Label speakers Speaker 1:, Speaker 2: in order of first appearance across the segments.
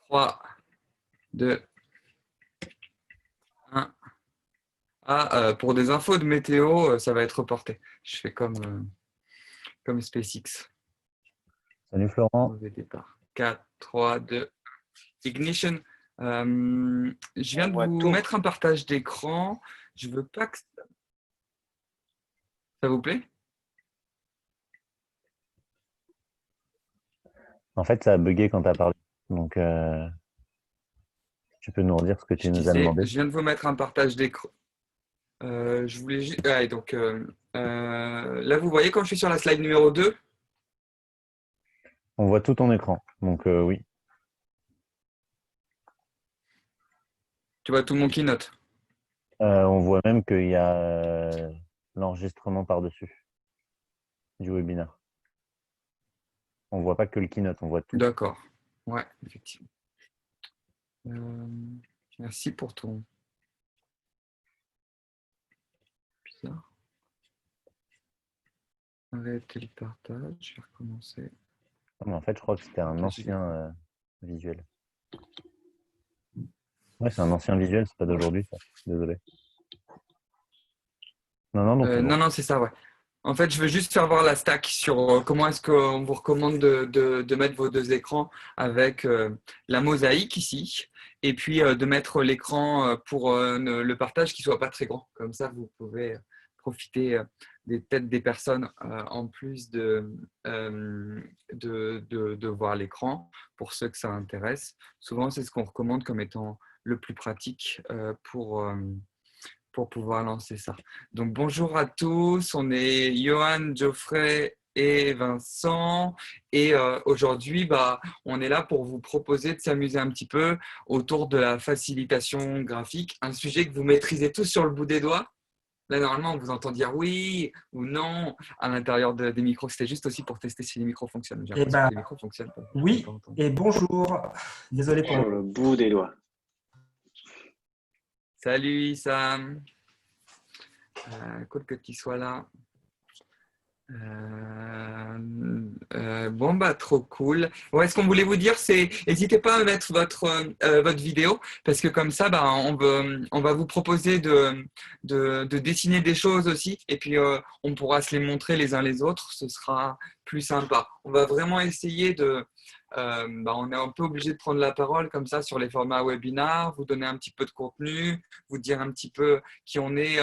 Speaker 1: 3, 2, 1. Ah, pour des infos de météo, ça va être reporté. Je fais comme SpaceX.
Speaker 2: Salut Florent.
Speaker 1: Mauvais départ. 4, 3, 2, ignition. Je viens de vous mettre un partage d'écran. Je veux pas que ça vous plaît.
Speaker 2: En fait, ça a bugué quand tu as parlé. Donc, tu peux nous redire ce que tu
Speaker 1: Je
Speaker 2: nous as
Speaker 1: disais,
Speaker 2: demandé.
Speaker 1: je viens de vous mettre un partage d'écran. Je voulais juste. Ah, donc, là, vous voyez quand je suis sur la slide numéro 2.
Speaker 2: On voit tout ton écran. Donc, oui.
Speaker 1: Tu vois tout mon keynote.
Speaker 2: On voit même qu'il y a l'enregistrement par-dessus du webinaire. On voit pas que le keynote, on voit tout.
Speaker 1: D'accord. Ouais, effectivement. Merci pour ton. Bizarre. Arrêtez le partage. Je vais recommencer.
Speaker 2: Mais en fait, je crois que c'était un ancien visuel. Ouais, c'est un ancien visuel, c'est pas d'aujourd'hui, ça. Désolé. Non, donc
Speaker 1: Non, c'est ça, ouais. En fait, je veux juste faire voir la stack sur comment est-ce qu'on vous recommande de mettre vos deux écrans avec la mosaïque ici, et puis de mettre l'écran pour le partage qui soit pas très grand. Comme ça, vous pouvez profiter des têtes des personnes en plus de voir l'écran pour ceux que ça intéresse. Souvent, c'est ce qu'on recommande comme étant le plus pratique pour pouvoir lancer ça. Donc bonjour à tous, on est Johan, Geoffrey et Vincent et aujourd'hui on est là pour vous proposer de s'amuser un petit peu autour de la facilitation graphique, un sujet que vous maîtrisez tous sur le bout des doigts. Là normalement on vous entend dire oui ou non à l'intérieur des micros, c'était juste aussi pour tester si les micros fonctionnent. J'ai l'impression que les micros fonctionnent pas.
Speaker 3: Oui, et bonjour, désolé pour
Speaker 4: le bout des doigts.
Speaker 1: Salut Sam, cool que tu sois là. Bon, trop cool. Ouais, ce qu'on voulait vous dire, c'est n'hésitez pas à mettre votre vidéo parce que comme ça, on va vous proposer de dessiner des choses aussi et puis on pourra se les montrer les uns les autres. Ce sera plus sympa. On va vraiment essayer on est un peu obligé de prendre la parole comme ça sur les formats webinaires, vous donner un petit peu de contenu, vous dire un petit peu qui on est,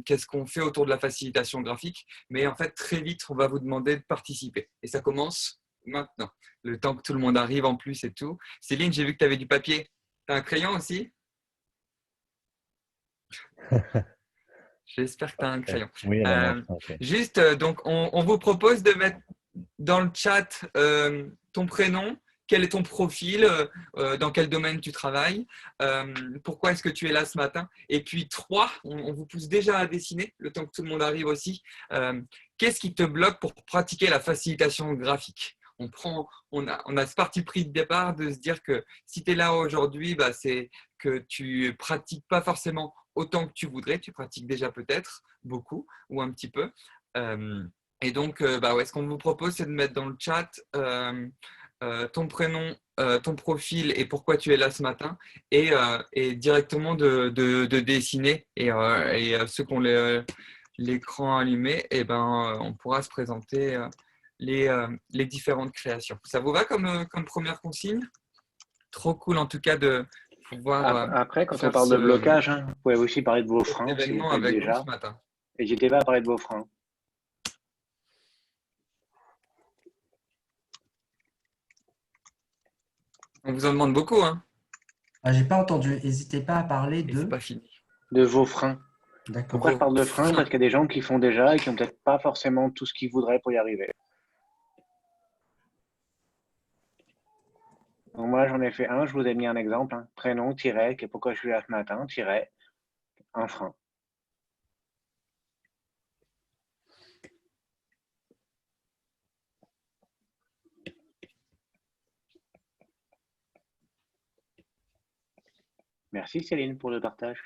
Speaker 1: qu'est-ce qu'on fait autour de la facilitation graphique. Mais en fait, très vite, on va vous demander de participer. Et ça commence maintenant. Le temps que tout le monde arrive en plus et tout. Céline, j'ai vu que tu avais du papier. Tu as un crayon aussi? J'espère que tu as un crayon.
Speaker 2: Oui, okay.
Speaker 1: Juste, donc, on vous propose de mettre dans le chat ton prénom, quel est ton profil, dans quel domaine tu travailles, pourquoi est-ce que tu es là ce matin. Et puis 3, on vous pousse déjà à dessiner, le temps que tout le monde arrive aussi. Qu'est-ce qui te bloque pour pratiquer la facilitation graphique? On a ce parti pris de départ de se dire que si tu es là aujourd'hui, c'est que tu pratiques pas forcément autant que tu voudrais, tu pratiques déjà peut-être beaucoup ou un petit peu. Et donc, ce qu'on vous propose, c'est de mettre dans le chat ton prénom, ton profil et pourquoi tu es là ce matin et directement de dessiner. Et ceux qui ont l'écran allumé, on pourra se présenter les différentes créations. Ça vous va comme première consigne? Trop cool en tout cas de pouvoir.
Speaker 4: Après, quand on parle de blocage, vous pouvez aussi parler de vos freins si vous faites déjà.
Speaker 1: Ce matin.
Speaker 4: N'hésitez pas à parler de vos freins.
Speaker 1: On vous en demande beaucoup, hein.
Speaker 3: J'ai pas entendu. N'hésitez pas à parler de.
Speaker 1: C'est pas fini.
Speaker 4: De vos freins.
Speaker 3: D'accord.
Speaker 4: Pourquoi je parle de freins? Parce qu'il y a des gens qui font déjà et qui n'ont peut-être pas forcément tout ce qu'ils voudraient pour y arriver. Donc moi, j'en ai fait un. Je vous ai mis un exemple. Prénom, tiret, pourquoi je suis là ce matin, tiret, un frein. Merci Céline pour le partage.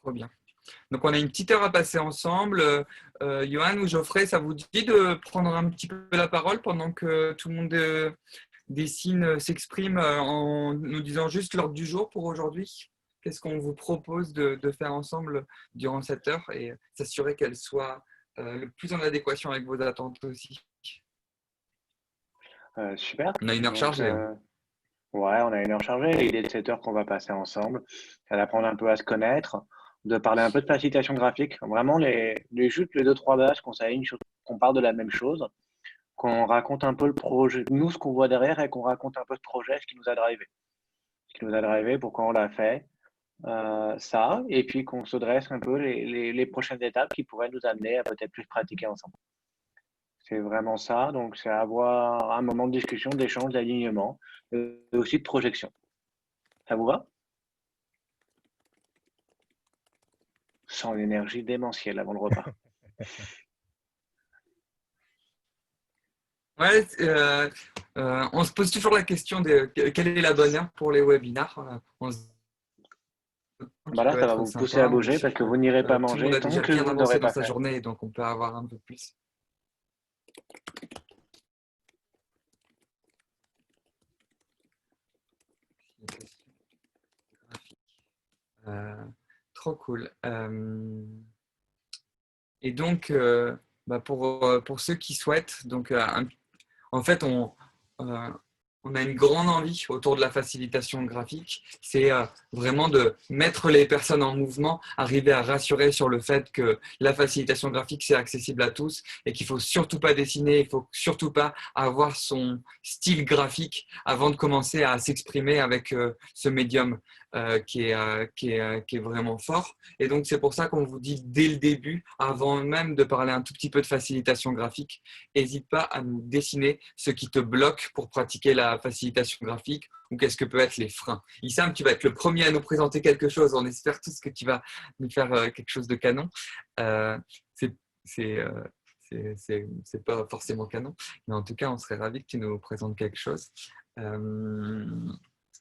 Speaker 1: trop bien. Donc, on a une petite heure à passer ensemble. Johan ou Geoffrey, ça vous dit de prendre un petit peu la parole pendant que tout le monde dessine, s'exprime en nous disant juste l'ordre du jour pour aujourd'hui? Qu'est-ce qu'on vous propose de faire ensemble durant cette heure et s'assurer qu'elle soit le plus en adéquation avec vos attentes aussi?
Speaker 4: Super.
Speaker 1: On a une heure
Speaker 4: Donc,
Speaker 1: chargée.
Speaker 4: ouais, on a une heure chargée. L'idée de cette heure qu'on va passer ensemble, c'est d'apprendre un peu à se connaître, de parler un peu de facilitation graphique. Vraiment, juste les deux, trois bases, qu'on s'aligne sur, qu'on parle de la même chose, qu'on raconte un peu le projet, nous, ce qu'on voit derrière, et qu'on raconte un peu ce projet, ce qui nous a drivé. Ce qui nous a drivé, pourquoi on l'a fait, ça, et puis qu'on se dresse un peu les prochaines étapes qui pourraient nous amener à peut-être plus pratiquer ensemble. C'est vraiment ça. Donc, c'est avoir un moment de discussion, d'échange, d'alignement, et aussi de projection. Ça vous va? Sans l'énergie démentielle avant le repas.
Speaker 1: Ouais, on se pose toujours la question de quelle est la bonne heure pour les webinars. On se
Speaker 4: Bah
Speaker 1: qui
Speaker 4: là,
Speaker 1: peut
Speaker 4: ça va
Speaker 1: être
Speaker 4: vous pousser à
Speaker 1: sympa,
Speaker 4: bouger parce que vous n'irez pas
Speaker 1: tout le monde
Speaker 4: manger
Speaker 1: a
Speaker 4: tant
Speaker 1: déjà
Speaker 4: que
Speaker 1: bien
Speaker 4: vous
Speaker 1: avancé
Speaker 4: n'aurez
Speaker 1: dans
Speaker 4: pas
Speaker 1: sa
Speaker 4: fait.
Speaker 1: journée, donc on peut avoir un peu plus. Euh, Trop cool. Et donc, pour ceux qui souhaitent, donc, en fait, euh, on a une grande envie autour de la facilitation graphique, c'est vraiment de mettre les personnes en mouvement, arriver à rassurer sur le fait que la facilitation graphique, c'est accessible à tous et qu'il ne faut surtout pas dessiner, il ne faut surtout pas avoir son style graphique avant de commencer à s'exprimer avec ce médium qui est vraiment fort. Et donc, c'est pour ça qu'on vous dit dès le début, avant même de parler un tout petit peu de facilitation graphique, n'hésite pas à nous dessiner ce qui te bloque pour pratiquer la facilitation graphique ou qu'est-ce que peut être les freins. Issam, tu vas être le premier à nous présenter quelque chose. On espère tous que tu vas nous faire quelque chose de canon. Euh, c'est c'est pas forcément canon, mais en tout cas, on serait ravis que tu nous présentes quelque chose.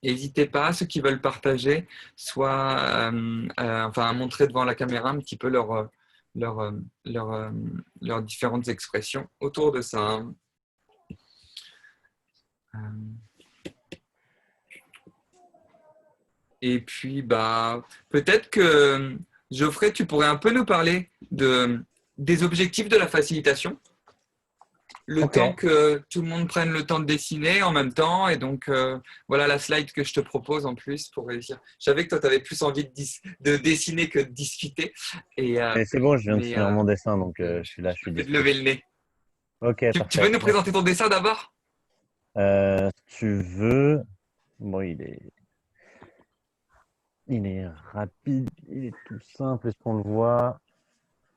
Speaker 1: N'hésitez pas, ceux qui veulent partager, soit à montrer devant la caméra un petit peu leurs leurs différentes expressions autour de ça. Hein. Et puis, peut-être que Geoffrey, tu pourrais un peu nous parler des objectifs de la facilitation. Le temps que tout le monde prenne le temps de dessiner en même temps. Et donc, voilà la slide que je te propose en plus pour réussir. Je savais que toi, tu avais plus envie de dessiner que de discuter.
Speaker 2: C'est bon, je viens de finir mon dessin, donc je suis là, je suis
Speaker 1: de
Speaker 2: dispo.
Speaker 1: lever le nez.
Speaker 2: Ok,
Speaker 1: Tu
Speaker 2: parfait.
Speaker 1: veux nous présenter ton dessin d'abord?
Speaker 2: Si tu veux. Bon, il est rapide, il est tout simple. Est-ce qu'on le voit?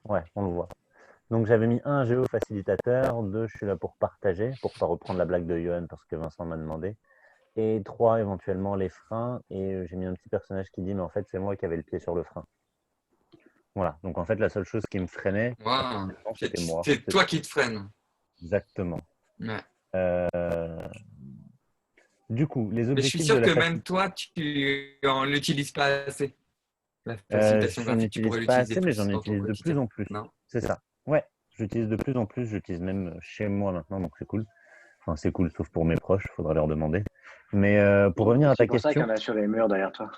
Speaker 2: Ouais, on le voit. Donc, j'avais mis 1 géofacilitateur, 2, je suis là pour partager, pour pas reprendre la blague de Johan parce que Vincent m'a demandé. Et 3, éventuellement, les freins. Et j'ai mis un petit personnage qui dit, mais en fait, c'est moi qui avais le pied sur le frein. Voilà. Donc, en fait, la seule chose qui me freinait,
Speaker 1: Wow.
Speaker 2: c'était moi.
Speaker 1: C'est toi qui te freines.
Speaker 2: Exactement.
Speaker 1: Ouais.
Speaker 2: Du coup, les
Speaker 1: Mais je suis
Speaker 2: objectifs de
Speaker 1: sûr
Speaker 2: la
Speaker 1: que même toi, tu n'en utilises pas assez. La facilitation
Speaker 2: j'en
Speaker 1: graphique, tu
Speaker 2: utilise
Speaker 1: pourrais
Speaker 2: pas
Speaker 1: l'utiliser
Speaker 2: assez, mais
Speaker 1: plus
Speaker 2: j'en
Speaker 1: dans ton
Speaker 2: utilise de plus
Speaker 1: quotidien.
Speaker 2: en plus.
Speaker 1: Non?
Speaker 2: C'est ça. Ouais, j'utilise de plus en plus. J'utilise même chez moi maintenant, donc c'est cool. Enfin, c'est cool, sauf pour mes proches, il faudra leur demander. Mais pour revenir à ta
Speaker 4: C'est pour ça qu'il y
Speaker 2: question,
Speaker 4: en a sur les murs derrière toi.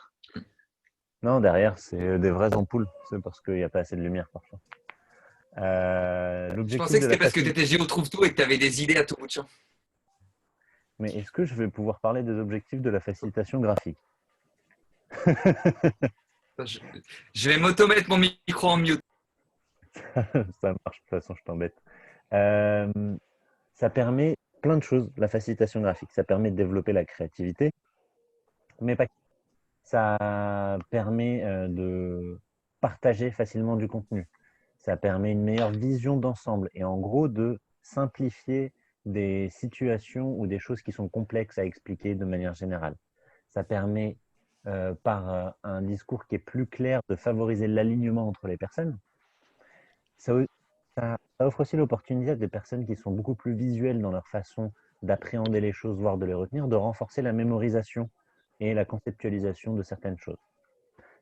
Speaker 2: non, derrière, c'est des vraies ampoules. C'est parce qu'il n'y a pas assez de lumière parfois.
Speaker 1: Je
Speaker 2: L'objectif
Speaker 1: pensais que
Speaker 2: de la
Speaker 1: c'était parce que tu
Speaker 2: facilité.
Speaker 1: étais Géo trouve tout et que tu avais des idées à tout bout de champ.
Speaker 2: Mais est-ce que je vais pouvoir parler des objectifs de la facilitation graphique?
Speaker 1: Je, je vais m'auto-mettre mon micro en mute.
Speaker 2: Ça marche, de toute façon, je t'embête. Ça permet plein de choses, la facilitation graphique. Ça permet de développer la créativité, mais pas. Ça permet de partager facilement du contenu. Ça permet une meilleure vision d'ensemble et en gros de simplifier des situations ou des choses qui sont complexes à expliquer de manière générale. Ça permet, par un discours qui est plus clair, de favoriser l'alignement entre les personnes. Ça, ça offre aussi l'opportunité à des personnes qui sont beaucoup plus visuelles dans leur façon d'appréhender les choses, voire de les retenir, de renforcer la mémorisation et la conceptualisation de certaines choses.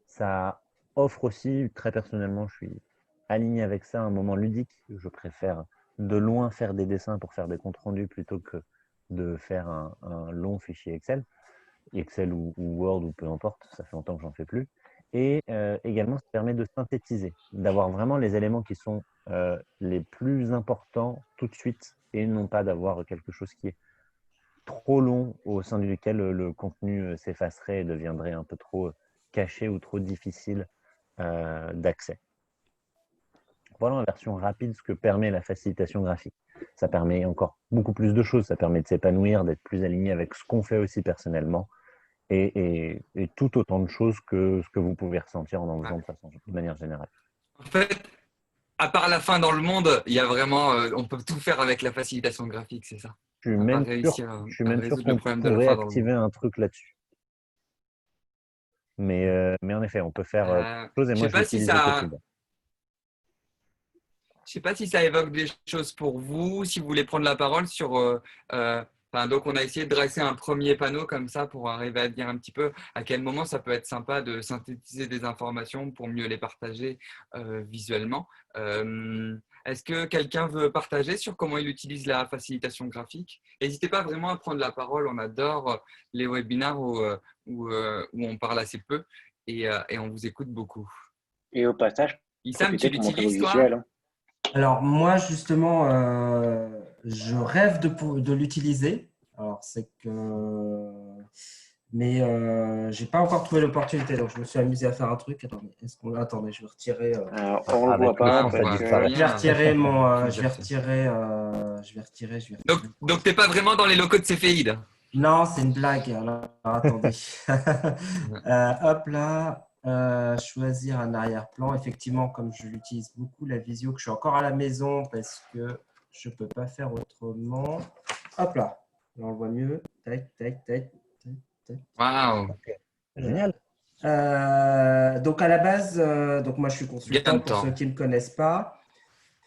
Speaker 2: Ça offre aussi, très personnellement, je suis aligné avec ça, un moment ludique. Je préfère de loin faire des dessins pour faire des comptes rendus plutôt que de faire un long fichier Excel. Excel ou Word ou peu importe, ça fait longtemps que j'en fais plus. Et également, ça permet de synthétiser, d'avoir vraiment les éléments qui sont les plus importants tout de suite et non pas d'avoir quelque chose qui est trop long au sein duquel le contenu s'effacerait et deviendrait un peu trop caché ou trop difficile d'accès. Voilà en version rapide ce que permet la facilitation graphique. Ça permet encore beaucoup plus de choses. Ça permet de s'épanouir, d'être plus aligné avec ce qu'on fait aussi personnellement et tout autant de choses que ce que vous pouvez ressentir en faisant de manière générale.
Speaker 1: En fait, à part la fin dans le monde, il y a vraiment, on peut tout faire avec la facilitation graphique, c'est ça.
Speaker 2: Je suis
Speaker 1: On va
Speaker 2: même
Speaker 1: réussir à
Speaker 2: sûr
Speaker 1: résoudre le
Speaker 2: qu'on
Speaker 1: problème de la
Speaker 2: pourrait
Speaker 1: fin dans le monde.
Speaker 2: activer un truc là-dessus. Mais en effet, on peut faire choses et
Speaker 1: Je
Speaker 2: moi
Speaker 1: sais
Speaker 2: je
Speaker 1: pas si
Speaker 2: l'utilise au
Speaker 1: ça,
Speaker 2: quotidien.
Speaker 1: je sais pas si ça évoque des choses pour vous, si vous voulez prendre la parole sur. Donc, on a essayé de dresser un premier panneau comme ça pour arriver à dire un petit peu à quel moment ça peut être sympa de synthétiser des informations pour mieux les partager visuellement. Est-ce que quelqu'un veut partager sur comment il utilise la facilitation graphique? N'hésitez pas vraiment à prendre la parole. On adore les webinaires où on parle assez peu et on vous écoute beaucoup.
Speaker 4: Et au passage,
Speaker 1: Issam, tu
Speaker 4: profitez pour montrer vos
Speaker 1: l'utilises, toi?
Speaker 4: visuels. Hein.
Speaker 3: Alors, moi, justement, je rêve de l'utiliser. Alors, c'est que. Mais j'ai pas encore trouvé l'opportunité. Donc, je me suis amusé à faire un truc. Attendez, attendez, je vais retirer.
Speaker 4: Alors, on ne le voit
Speaker 2: Avec le
Speaker 4: pas
Speaker 2: temps,
Speaker 1: Ah,
Speaker 2: ça
Speaker 1: on voit plus
Speaker 2: disparaît.
Speaker 3: Je vais
Speaker 1: rien.
Speaker 3: retirer mon.
Speaker 1: Tout
Speaker 3: Je
Speaker 1: à
Speaker 3: vais
Speaker 1: fait.
Speaker 3: retirer. Je vais retirer. Je vais
Speaker 1: Donc,
Speaker 3: retirer.
Speaker 1: donc t'es pas vraiment dans les locaux de Céphéide.
Speaker 3: Non, c'est une blague. Alors, attendez. Hop là. Choisir un arrière-plan. Effectivement, comme je l'utilise beaucoup, la visio, que je suis encore à la maison parce que je ne peux pas faire autrement. Hop là. Là, on le voit mieux. Tac, tac, tac. Tac, tac.
Speaker 1: Waouh,
Speaker 2: Génial.
Speaker 3: Donc, à la base, donc moi, je suis
Speaker 1: gain
Speaker 3: consultant
Speaker 1: de
Speaker 3: pour ceux
Speaker 1: temps.
Speaker 3: qui ne me connaissent pas.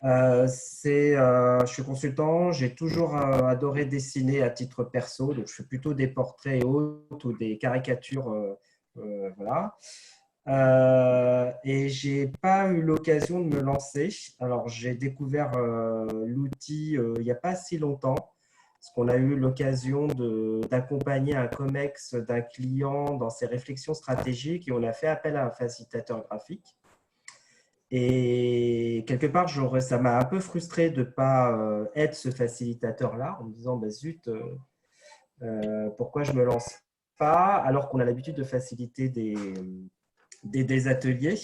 Speaker 3: Je suis consultant, j'ai toujours adoré dessiner à titre perso, donc je fais plutôt des portraits et autres ou des caricatures, voilà. Et j'ai pas eu l'occasion de me lancer. Alors j'ai découvert l'outil il n'y a pas si longtemps, parce qu'on a eu l'occasion d'accompagner un COMEX d'un client dans ses réflexions stratégiques et on a fait appel à un facilitateur graphique. Et quelque part, ça m'a un peu frustré de ne pas être ce facilitateur-là, en me disant, bah, zut, pourquoi je ne me lance pas, alors qu'on a l'habitude de faciliter des ateliers.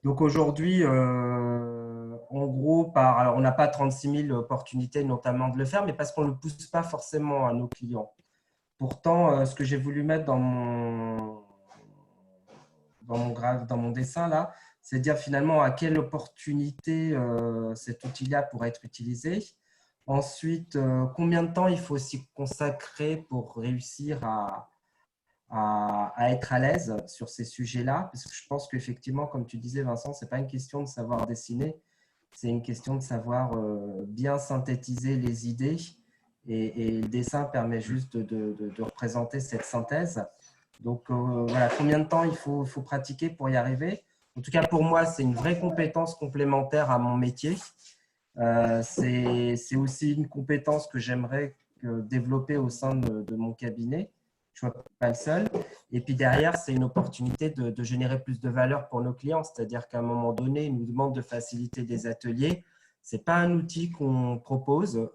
Speaker 3: Donc aujourd'hui, en gros, alors on n'a pas 36 000 opportunités notamment de le faire, mais parce qu'on ne le pousse pas forcément à nos clients. Pourtant, ce que j'ai voulu mettre dans mon dessin là, c'est dire finalement à quelle opportunité cet outil-là pourrait être utilisé. Ensuite, combien de temps il faut s'y consacrer pour réussir à être à l'aise sur ces sujets-là. Parce que je pense qu'effectivement, comme tu disais, Vincent, ce n'est pas une question de savoir dessiner, c'est une question de savoir bien synthétiser les idées. Et le dessin permet juste de représenter cette synthèse. Donc, voilà, combien de temps il faut pratiquer pour y arriver? En tout cas, pour moi, c'est une vraie compétence complémentaire à mon métier. C'est aussi une compétence que j'aimerais développer au sein de mon cabinet. Je ne suis pas le seul. Et puis derrière, c'est une opportunité de générer plus de valeur pour nos clients. C'est-à-dire qu'à un moment donné, ils nous demandent de faciliter des ateliers. Ce n'est pas un outil qu'on propose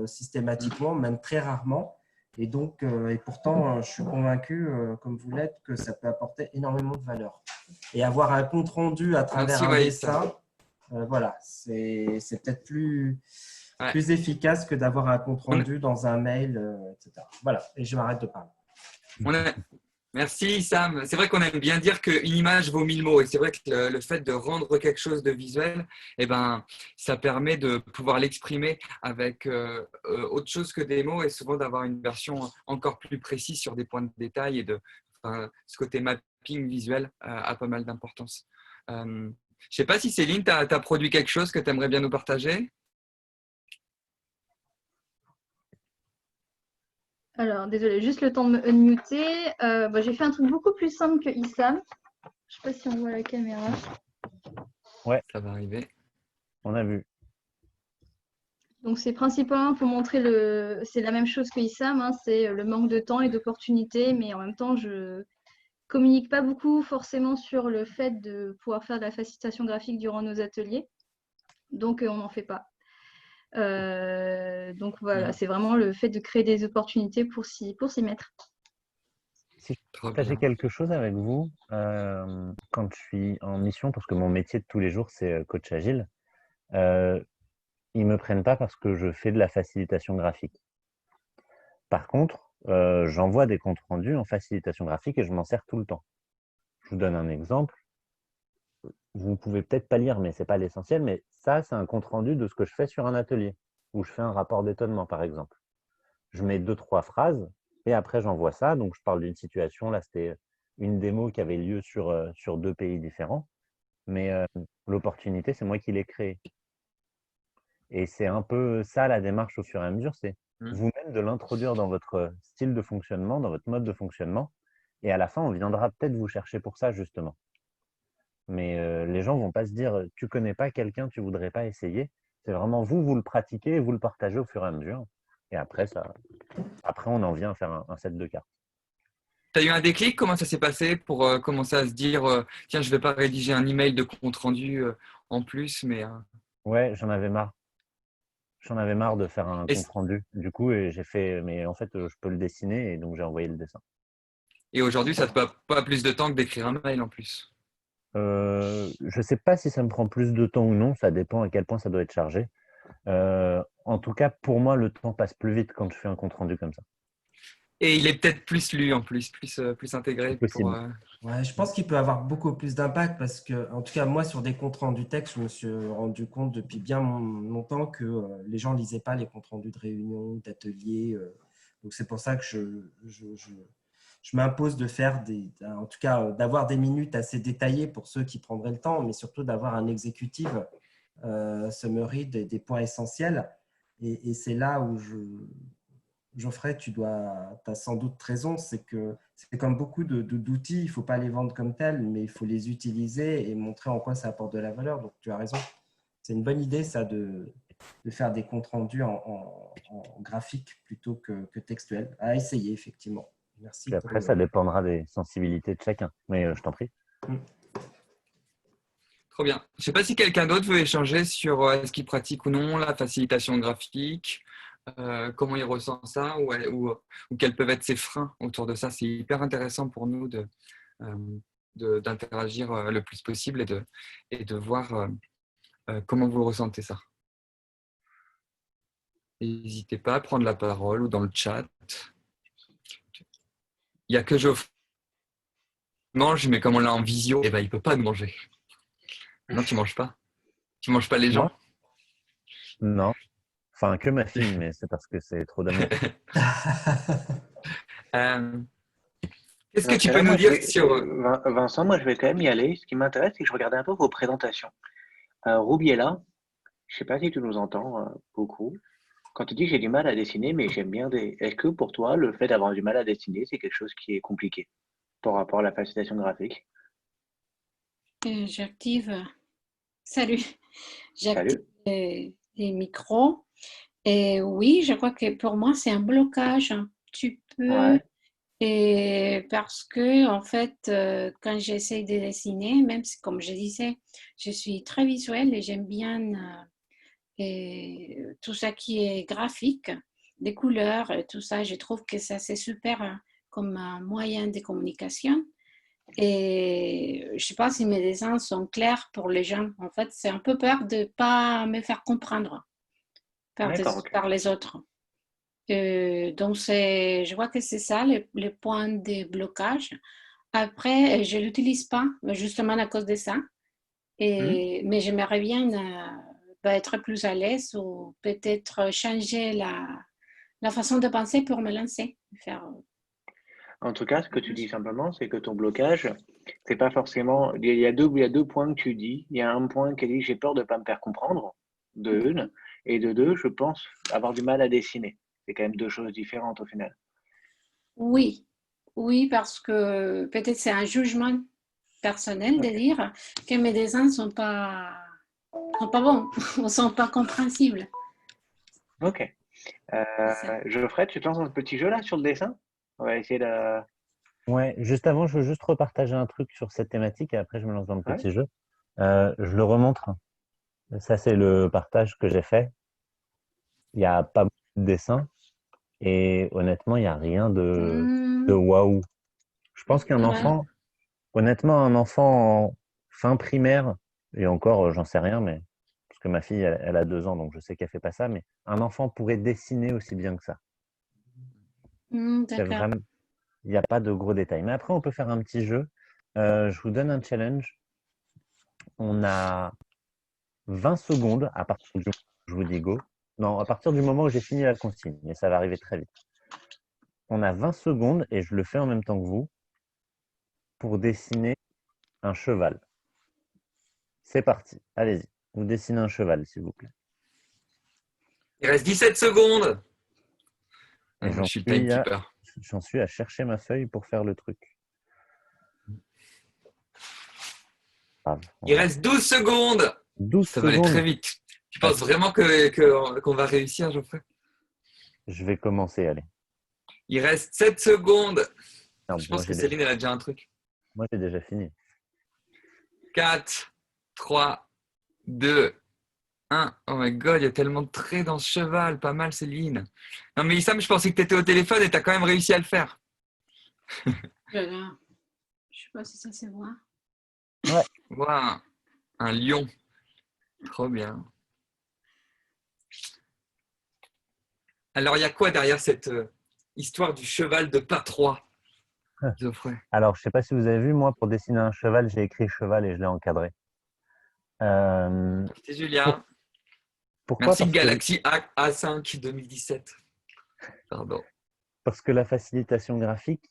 Speaker 3: systématiquement, même très rarement. Et donc, et pourtant, je suis convaincu, comme vous l'êtes, que ça peut apporter énormément de valeur. Et avoir un compte rendu à travers
Speaker 1: Merci,
Speaker 3: un
Speaker 1: Waïssa.
Speaker 3: dessin, voilà, c'est peut-être plus
Speaker 1: Ouais.
Speaker 3: efficace que d'avoir un compte rendu dans un mail, etc. Voilà, et je m'arrête de parler.
Speaker 1: Merci, Sam. C'est vrai qu'on aime bien dire qu'une image vaut 1000 mots. Et c'est vrai que le fait de rendre quelque chose de visuel, eh ben, ça permet de pouvoir l'exprimer avec autre chose que des mots et souvent d'avoir une version encore plus précise sur des points de détail. Ce côté mapping visuel a pas mal d'importance. Je ne sais pas si Céline, tu as produit quelque chose que tu aimerais bien nous partager?
Speaker 5: Alors, désolé, juste le temps de me unmuter. J'ai fait un truc beaucoup plus simple que Issam. Je sais pas si on voit la caméra.
Speaker 1: Ça va arriver.
Speaker 2: On a vu.
Speaker 5: Donc, c'est principalement pour montrer c'est la même chose que Issam, hein, c'est le manque de temps et d'opportunités, mais en même temps, je communique pas beaucoup forcément sur le fait de pouvoir faire de la facilitation graphique durant nos ateliers. Donc, on n'en fait pas. Donc, voilà, c'est vraiment le fait de créer des opportunités pour s'y mettre.
Speaker 2: Si je
Speaker 1: Trop
Speaker 2: partageais
Speaker 1: bien.
Speaker 2: quelque chose avec vous, quand je suis en mission, parce que mon métier de tous les jours, c'est coach agile, ils ne me prennent pas parce que je fais de la facilitation graphique. Par contre, j'envoie des comptes rendus en facilitation graphique et je m'en sers tout le temps. Je vous donne un exemple. Vous ne pouvez peut-être pas lire, mais ce n'est pas l'essentiel, mais ça, c'est un compte rendu de ce que je fais sur un atelier, où je fais un rapport d'étonnement, par exemple. Je mets 2-3 phrases et après, j'envoie ça. Donc, je parle d'une situation. Là, c'était une démo qui avait lieu sur 2 pays différents. Mais l'opportunité, c'est moi qui l'ai créée. Et c'est un peu ça la démarche au fur et à mesure, c'est vous-même de l'introduire dans votre style de fonctionnement, dans votre mode de fonctionnement. Et à la fin, on viendra peut-être vous chercher pour ça, justement. Mais les gens ne vont pas se dire « tu ne connais pas quelqu'un, tu ne voudrais pas essayer ». C'est vraiment vous le pratiquez et vous le partagez au fur et à mesure. Et après, on en vient à faire un set de cartes.
Speaker 1: Tu as eu un déclic? Comment ça s'est passé pour commencer à se dire tiens, je ne vais pas rédiger un email de compte rendu en plus, mais
Speaker 2: Ouais, j'en avais marre. J'en avais marre de faire un
Speaker 1: et,
Speaker 2: compte rendu. Du coup, j'ai fait, mais en fait, je peux le dessiner et donc j'ai envoyé le dessin.
Speaker 1: et aujourd'hui, ça ne te prend pas plus de temps que d'écrire un mail en plus.
Speaker 2: Je ne sais pas si ça me prend plus de temps ou non, ça dépend à quel point ça doit être chargé. En tout cas, pour moi, le temps passe plus vite quand je fais un compte rendu comme ça.
Speaker 1: Et il est peut-être plus lu en plus, plus intégré
Speaker 2: C'est possible.
Speaker 3: Ouais, je pense qu'il peut avoir beaucoup plus d'impact parce que, en tout cas, moi, sur des comptes rendus texte, je me suis rendu compte depuis bien longtemps que les gens ne lisaient pas les comptes rendus de réunions, d'ateliers. Donc, c'est pour ça que je m'impose de faire en tout cas, d'avoir des minutes assez détaillées pour ceux qui prendraient le temps, mais surtout d'avoir un exécutif summary des points essentiels. Et c'est là où Geoffrey, tu as sans doute raison, c'est que c'est comme beaucoup d'outils, il ne faut pas les vendre comme tels, mais il faut les utiliser et montrer en quoi ça apporte de la valeur. Donc, tu as raison. C'est une bonne idée, ça, de faire des comptes rendus en graphique plutôt que textuel. À essayer, effectivement. Merci
Speaker 2: Puis après, ça dépendra des sensibilités de chacun. Mais je t'en prie.
Speaker 1: Trop bien. Je ne sais pas si quelqu'un d'autre veut échanger sur est-ce qu'il pratique ou non la facilitation graphique, comment il ressent ça ou quels peuvent être ses freins autour de ça. C'est hyper intéressant pour nous d'interagir le plus possible et de voir comment vous ressentez ça. N'hésitez pas à prendre la parole ou dans le chat. Il n'y a que Geoffrey qui mange, mais comme on l'a en visio, il ne peut pas nous manger. Non, tu ne manges pas. Tu ne manges pas les gens.
Speaker 2: Non. Enfin, que ma fille, mais c'est parce que c'est trop d'amour.
Speaker 1: Qu'est-ce que tu peux nous dire sur…
Speaker 4: Vincent, moi je vais quand même y aller. Ce qui m'intéresse, c'est que je regardais un peu vos présentations. Rubiella, je ne sais pas si tu nous entends beaucoup. Quand tu dis que j'ai du mal à dessiner, mais j'aime bien Est-ce que pour toi, le fait d'avoir du mal à dessiner, c'est quelque chose qui est compliqué par rapport à la facilitation graphique?
Speaker 6: J'active. Salut. J'active
Speaker 4: Salut.
Speaker 6: les micros. Et oui, je crois que pour moi, c'est un blocage un petit peu.
Speaker 4: Ouais.
Speaker 6: Et parce que, en fait, quand j'essaie de dessiner, même si, comme je disais, je suis très visuelle et j'aime bien et tout ça qui est graphique, des couleurs, tout ça, je trouve que ça c'est super comme un moyen de communication. Et je ne sais pas si mes dessins sont clairs pour les gens. En fait, c'est un peu peur de ne pas me faire comprendre par les autres. Donc, je vois que c'est ça, les points de blocage. Après, je ne l'utilise pas, justement à cause de ça. Mais j'aimerais bien être plus à l'aise ou peut-être changer la façon de penser pour me lancer.
Speaker 4: En tout cas, ce que tu dis simplement, c'est que ton blocage, c'est pas forcément. Il y a deux points que tu dis. Il y a un point qui dit j'ai peur de ne pas me faire comprendre, de une, et de deux, je pense avoir du mal à dessiner. C'est quand même deux choses différentes au final.
Speaker 6: Oui, parce que peut-être c'est un jugement personnelle de dire que mes dessins ne sont pas bons ou ne sont pas compréhensibles.
Speaker 4: Ok.
Speaker 6: Ça.
Speaker 4: Geoffrey, tu te lances dans ce petit jeu là sur le dessin? On va essayer de.
Speaker 2: Ouais, juste avant, je veux juste repartager un truc sur cette thématique et après je me lance dans le
Speaker 4: Ouais.
Speaker 2: petit jeu. Je le remontre. Ça, c'est le partage que j'ai fait. Il n'y a pas beaucoup de dessins et honnêtement, il n'y a rien de waouh. Je pense qu'un
Speaker 6: Ouais.
Speaker 2: enfant, honnêtement, un enfant en fin primaire, et encore, j'en sais rien, mais parce que ma fille, elle a 2 ans, donc je sais qu'elle fait pas ça, mais un enfant pourrait dessiner aussi bien que ça. C'est
Speaker 6: D'accord.
Speaker 2: vraiment, il n'y a pas de gros détails. Mais après, on peut faire un petit jeu. Je vous donne un challenge. On a 20 secondes à partir du moment où je vous dis go. Non, à partir du moment où j'ai fini la consigne, mais ça va arriver très vite. On a 20 secondes et je le fais en même temps que vous pour dessiner un cheval. C'est parti. Allez-y. Vous dessinez un cheval, s'il vous plaît.
Speaker 1: Il reste 17 secondes.
Speaker 2: Et
Speaker 1: Je suis le timekeeper.
Speaker 2: j'en suis à chercher ma feuille pour faire le truc. Grave.
Speaker 1: Il reste 12 secondes.
Speaker 2: 12
Speaker 1: Ça va aller très
Speaker 2: secondes.
Speaker 1: vite. Tu penses vraiment qu'on va réussir, Geoffrey?
Speaker 2: Je vais commencer, allez.
Speaker 1: Il reste 7 secondes.
Speaker 2: Non,
Speaker 1: Je pense que Céline, elle a déjà un truc.
Speaker 2: moi, j'ai déjà fini.
Speaker 1: 4, 3, 2, 1. Oh my god, il y a tellement de traits dans ce cheval. Pas mal, Céline. Non, mais Issam, je pensais que tu étais au téléphone et tu as quand même réussi à le faire.
Speaker 6: Voilà. Je sais pas si ça se voit.
Speaker 1: Waouh, un lion. Trop bien. Alors, il y a quoi derrière cette histoire du cheval de Patrois, Geoffrey?
Speaker 2: Alors, je ne sais pas si vous avez vu, moi, pour dessiner un cheval, j'ai écrit cheval et je l'ai encadré.
Speaker 1: C'est Julien.
Speaker 2: Pourquoi?
Speaker 1: Merci Galaxy A5 2017. Pardon.
Speaker 2: Parce que la facilitation graphique,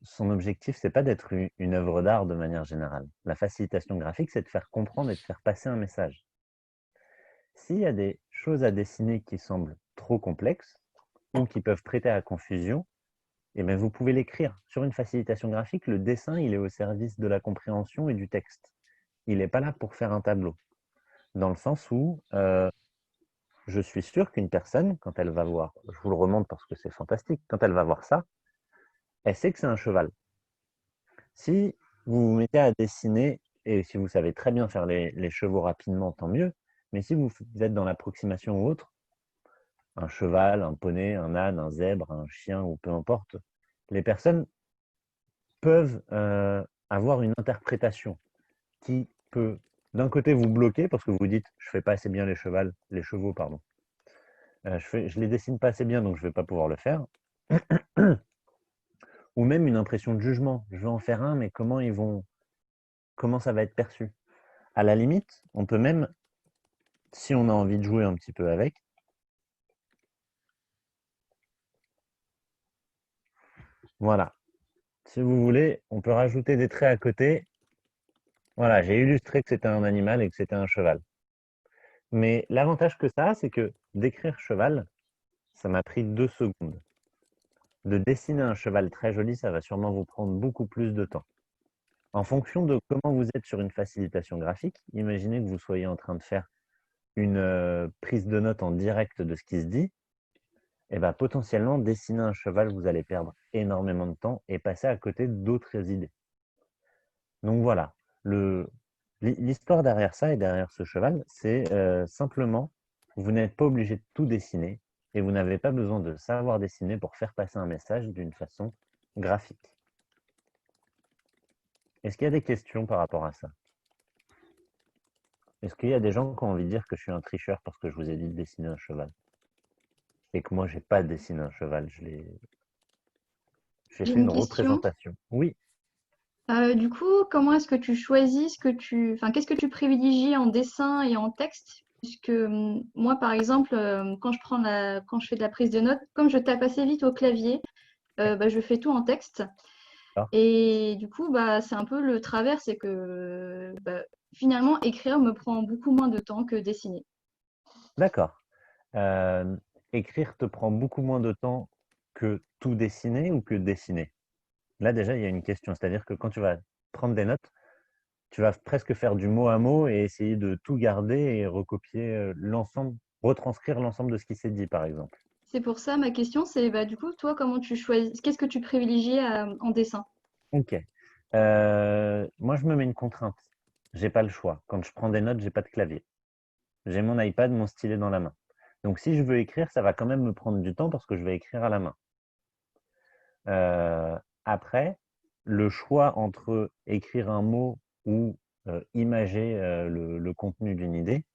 Speaker 2: son objectif, c'est pas d'être une œuvre d'art de manière générale. La facilitation graphique, c'est de faire comprendre et de faire passer un message. S'il y a des choses à dessiner qui semblent trop complexes ou qui peuvent prêter à confusion, eh bien, vous pouvez l'écrire. Sur une facilitation graphique, le dessin, il est au service de la compréhension et du texte. Il n'est pas là pour faire un tableau. Dans le sens où je suis sûr qu'une personne, quand elle va voir, je vous le remonte parce que c'est fantastique, quand elle va voir ça, elle sait que c'est un cheval. Si vous vous mettez à dessiner, et si vous savez très bien faire les chevaux rapidement, tant mieux, mais si vous êtes dans l'approximation ou autre, un cheval, un poney, un âne, un zèbre, un chien ou peu importe, les personnes peuvent avoir une interprétation qui peut d'un côté vous bloquer parce que vous dites je fais pas assez bien les chevaux, pardon. Je les dessine pas assez bien donc je vais pas pouvoir le faire. Ou même une impression de jugement. Je vais en faire un, mais comment ça va être perçu? À la limite, on peut même, si on a envie de jouer un petit peu avec, voilà. Si vous voulez, on peut rajouter des traits à côté. Voilà, j'ai illustré que c'était un animal et que c'était un cheval. Mais l'avantage que ça a, c'est que d'écrire cheval, ça m'a pris 2 secondes. De dessiner un cheval très joli, ça va sûrement vous prendre beaucoup plus de temps. En fonction de comment vous êtes sur une facilitation graphique, imaginez que vous soyez en train de faire une prise de notes en direct de ce qui se dit, et bien potentiellement, dessiner un cheval, vous allez perdre énormément de temps et passer à côté d'autres idées. Donc voilà, l'histoire derrière ça et derrière ce cheval, c'est simplement, vous n'êtes pas obligé de tout dessiner et vous n'avez pas besoin de savoir dessiner pour faire passer un message d'une façon graphique. Est-ce qu'il y a des questions par rapport à ça? Est-ce qu'il y a des gens qui ont envie de dire que je suis un tricheur parce que je vous ai dit de dessiner un cheval? Et que moi, j'ai pas dessiné un cheval, j'ai fait
Speaker 5: J'ai
Speaker 2: une
Speaker 5: une question.
Speaker 2: représentation. Oui.
Speaker 5: Du coup, comment est-ce que tu choisis qu'est-ce que tu privilégies en dessin et en texte? Puisque moi, par exemple, quand je fais de la prise de notes, comme je tape assez vite au clavier, je fais tout en texte.
Speaker 2: D'accord.
Speaker 5: Et du coup, c'est un peu le travers, c'est que finalement, écrire me prend beaucoup moins de temps que dessiner.
Speaker 2: D'accord. Écrire te prend beaucoup moins de temps que tout dessiner ou que dessiner? Là, déjà, il y a une question. C'est-à-dire que quand tu vas prendre des notes, tu vas presque faire du mot à mot et essayer de tout garder et recopier l'ensemble, retranscrire l'ensemble de ce qui s'est dit, par exemple.
Speaker 5: C'est pour ça, ma question, c'est du coup, toi, comment tu choisis, qu'est-ce que tu privilégies en dessin?
Speaker 2: Ok. Moi, je me mets une contrainte. J'ai pas le choix. Quand je prends des notes, j'ai pas de clavier. J'ai mon iPad, mon stylet dans la main. Donc, si je veux écrire, ça va quand même me prendre du temps parce que je vais écrire à la main. Après, le choix entre écrire un mot ou imager le contenu d'une idée,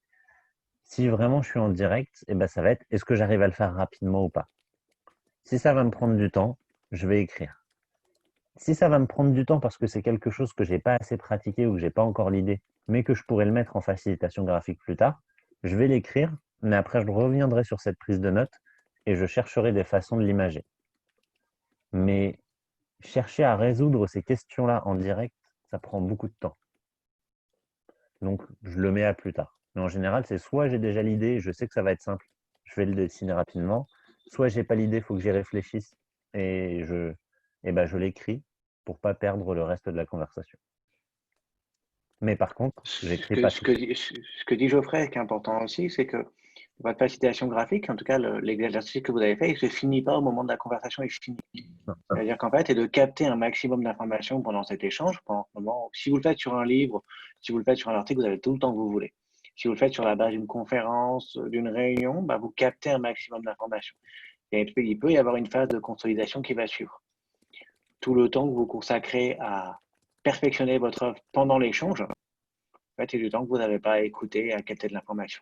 Speaker 2: si vraiment je suis en direct, eh ben, ça va être est-ce que j'arrive à le faire rapidement ou pas. Si ça va me prendre du temps, je vais écrire. Si ça va me prendre du temps parce que c'est quelque chose que j'ai pas assez pratiqué ou que j'ai pas encore l'idée, mais que je pourrais le mettre en facilitation graphique plus tard, je vais l'écrire, mais après je reviendrai sur cette prise de notes et je chercherai des façons de l'imager. Mais chercher à résoudre ces questions-là en direct, ça prend beaucoup de temps. Donc, je le mets à plus tard. Mais en général, c'est soit j'ai déjà l'idée, je sais que ça va être simple, je vais le dessiner rapidement, soit j'ai pas l'idée, il faut que j'y réfléchisse et je l'écris pour pas perdre le reste de la conversation. Mais par contre, j'écris pas tout.
Speaker 4: Ce que dit Geoffrey, qui est important aussi, c'est que votre facilitation graphique, en tout cas l'exercice que vous avez fait, il ne se finit pas au moment de la conversation, il finit. C'est-à-dire qu'en fait, c'est de capter un maximum d'informations pendant cet échange, pendant ce moment. Si vous le faites sur un livre, si vous le faites sur un article, vous avez tout le temps que vous voulez. Si vous le faites sur la base d'une conférence, d'une réunion, vous captez un maximum d'informations. Et il peut y avoir une phase de consolidation qui va suivre. Tout le temps que vous consacrez à perfectionner votre œuvre pendant l'échange, en fait, c'est du temps que vous n'avez pas à écouter et à capter de l'information.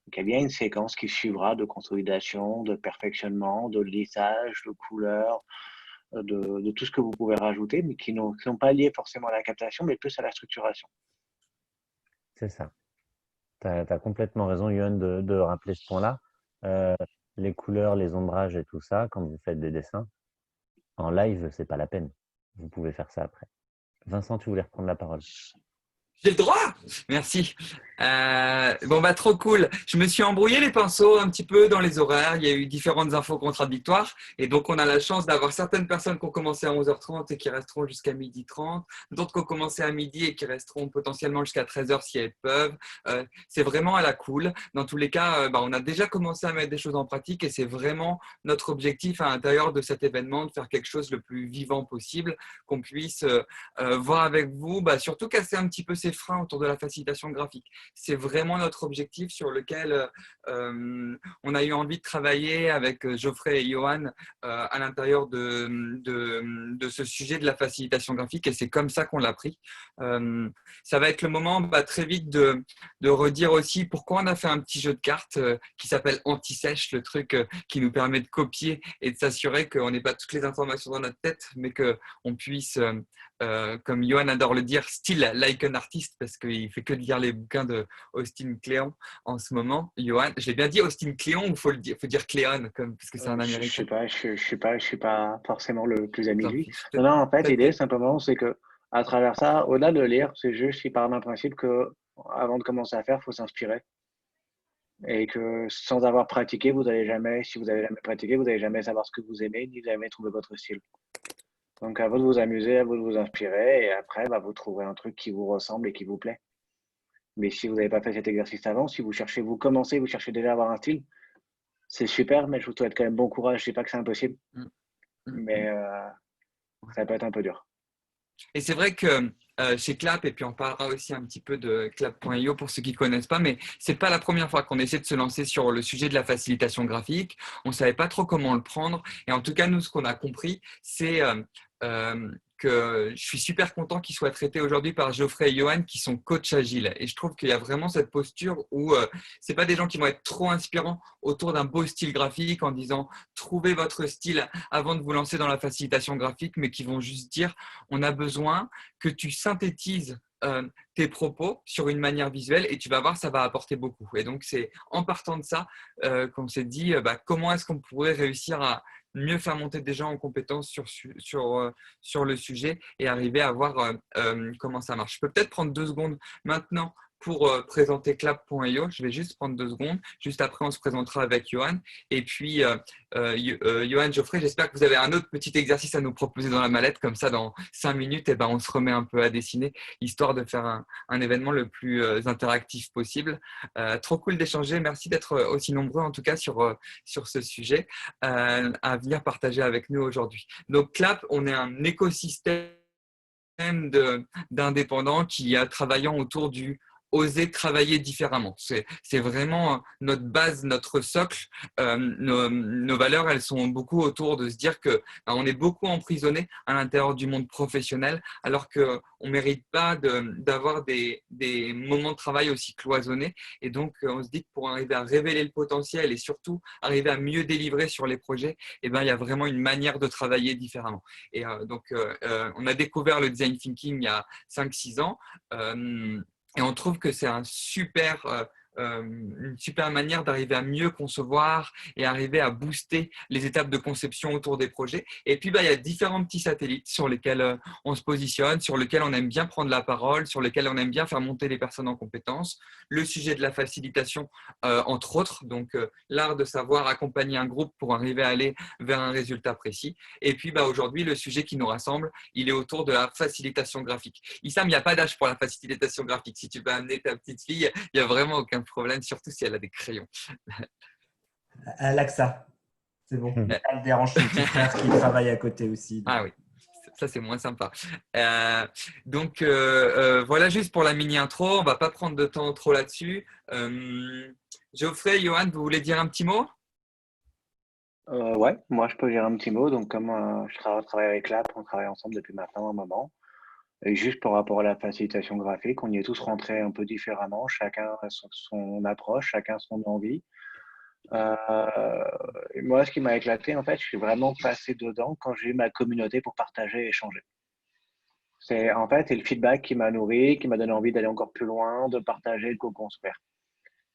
Speaker 4: Donc, il y a bien une séquence qui suivra de consolidation, de perfectionnement, de lissage, de couleur, de tout ce que vous pouvez rajouter, mais qui ne sont pas liés forcément à la captation, mais plus à la structuration.
Speaker 2: C'est ça. Tu as complètement raison, Yohan, de rappeler ce point-là. Les couleurs, les ombrages et tout ça, quand vous faites des dessins, en live, c'est pas la peine. Vous pouvez faire ça après. Vincent, tu voulais reprendre la parole.
Speaker 1: J'ai le droit. Merci. Trop cool. Je me suis embrouillé les pinceaux un petit peu dans les horaires. Il y a eu différentes infos contradictoires. Et donc, on a la chance d'avoir certaines personnes qui ont commencé à 11h30 et qui resteront jusqu'à 12h30. D'autres qui ont commencé à midi et qui resteront potentiellement jusqu'à 13h si elles peuvent. C'est vraiment à la cool. Dans tous les cas, on a déjà commencé à mettre des choses en pratique et c'est vraiment notre objectif à l'intérieur de cet événement de faire quelque chose le plus vivant possible, qu'on puisse voir avec vous, surtout casser un petit peu ces freins autour de la facilitation graphique. C'est vraiment notre objectif sur lequel on a eu envie de travailler avec Geoffrey et Yohan à l'intérieur de ce sujet de la facilitation graphique et c'est comme ça qu'on l'a pris. Ça va être le moment très vite de redire aussi pourquoi on a fait un petit jeu de cartes qui s'appelle Anti-Sèche, le truc qui nous permet de copier et de s'assurer qu'on n'ait pas toutes les informations dans notre tête, mais qu'on puisse comme Yohan adore le dire, still like an artist, parce qu'il fait que de lire les bouquins de Austin Kleon en ce moment. Yohan, j'ai bien dit Austin Kleon ou faut dire Kleon parce que c'est un Américain.
Speaker 4: Je suis pas forcément le plus ami de lui. Non, en fait, l'idée simplement, c'est que à travers ça, au-delà de lire, c'est juste qu'il part d'un principe que avant de commencer à faire, il faut s'inspirer. Et que sans avoir pratiqué, vous n'allez jamais, si vous avez jamais pratiqué, vous n'allez jamais savoir ce que vous aimez, ni jamais trouver votre style. Donc, à vous de vous amuser, à vous de vous inspirer, et après, vous trouverez un truc qui vous ressemble et qui vous plaît. Mais si vous n'avez pas fait cet exercice avant, si vous cherchez, vous cherchez déjà à avoir un style, c'est super, mais je vous souhaite quand même bon courage. Je ne dis pas que c'est impossible, mais ça peut être un peu dur.
Speaker 1: Et c'est vrai que chez Clap, et puis on parlera aussi un petit peu de Clap.io pour ceux qui ne connaissent pas, mais ce n'est pas la première fois qu'on essaie de se lancer sur le sujet de la facilitation graphique. On ne savait pas trop comment le prendre. Et en tout cas, nous, ce qu'on a compris, c'est que je suis super content qu'ils soient traités aujourd'hui par Geoffrey et Yohan qui sont coachs agiles. Et je trouve qu'il y a vraiment cette posture où ce n'est pas des gens qui vont être trop inspirants autour d'un beau style graphique en disant « trouvez votre style avant de vous lancer dans la facilitation graphique », mais qui vont juste dire « on a besoin que tu synthétises tes propos sur une manière visuelle et tu vas voir, ça va apporter beaucoup. » Et donc, c'est en partant de ça qu'on s'est dit comment est-ce qu'on pourrait réussir à mieux faire monter des gens en compétence sur le sujet et arriver à voir comment ça marche. Je peux peut-être prendre 2 secondes maintenant pour présenter Clap.io. Je vais juste prendre 2 secondes. Juste après, on se présentera avec Johan. Et puis, Johan, Geoffrey, j'espère que vous avez un autre petit exercice à nous proposer dans la mallette. Comme ça, dans 5 minutes, on se remet un peu à dessiner, histoire de faire un événement le plus interactif possible. Trop cool d'échanger. Merci d'être aussi nombreux, en tout cas, sur ce sujet, à venir partager avec nous aujourd'hui. Donc, Clap, on est un écosystème d'indépendants qui a travaillant autour du oser travailler différemment. C'est vraiment notre base, notre socle. Nos valeurs, elles sont beaucoup autour de se dire que on est beaucoup emprisonné à l'intérieur du monde professionnel, alors qu'on ne mérite pas d'avoir des moments de travail aussi cloisonnés. Et donc, on se dit que pour arriver à révéler le potentiel et surtout arriver à mieux délivrer sur les projets, il y a vraiment une manière de travailler différemment. Et donc, on a découvert le design thinking il y a 5-6 ans. Et on trouve que c'est une super manière d'arriver à mieux concevoir et arriver à booster les étapes de conception autour des projets. Et puis, il y a différents petits satellites sur lesquels on se positionne, sur lesquels on aime bien prendre la parole, sur lesquels on aime bien faire monter les personnes en compétences. Le sujet de la facilitation, entre autres, donc l'art de savoir accompagner un groupe pour arriver à aller vers un résultat précis. Et puis, aujourd'hui, le sujet qui nous rassemble, il est autour de la facilitation graphique. Issam, il n'y a pas d'âge pour la facilitation graphique. Si tu peux amener ta petite fille, il n'y a vraiment aucun problème, surtout si elle a des crayons.
Speaker 3: Elle a que ça. C'est bon. Elle dérange son petit frère qui travaille à côté aussi.
Speaker 1: Ah oui, ça c'est moins sympa. Donc voilà juste pour la mini intro. On ne va pas prendre de temps trop là-dessus. Geoffrey, Johan, vous voulez dire un petit mot?
Speaker 4: Ouais, moi je peux dire un petit mot. Donc, comme je travaille avec Clap, on travaille ensemble depuis maintenant un moment. Et juste par rapport à la facilitation graphique, on y est tous rentrés un peu différemment. Chacun a son approche, chacun son envie. Et moi, ce qui m'a éclaté, en fait, je suis vraiment passé dedans quand j'ai eu ma communauté pour partager et échanger. C'est le feedback qui m'a nourri, qui m'a donné envie d'aller encore plus loin, de partager, de co-construire.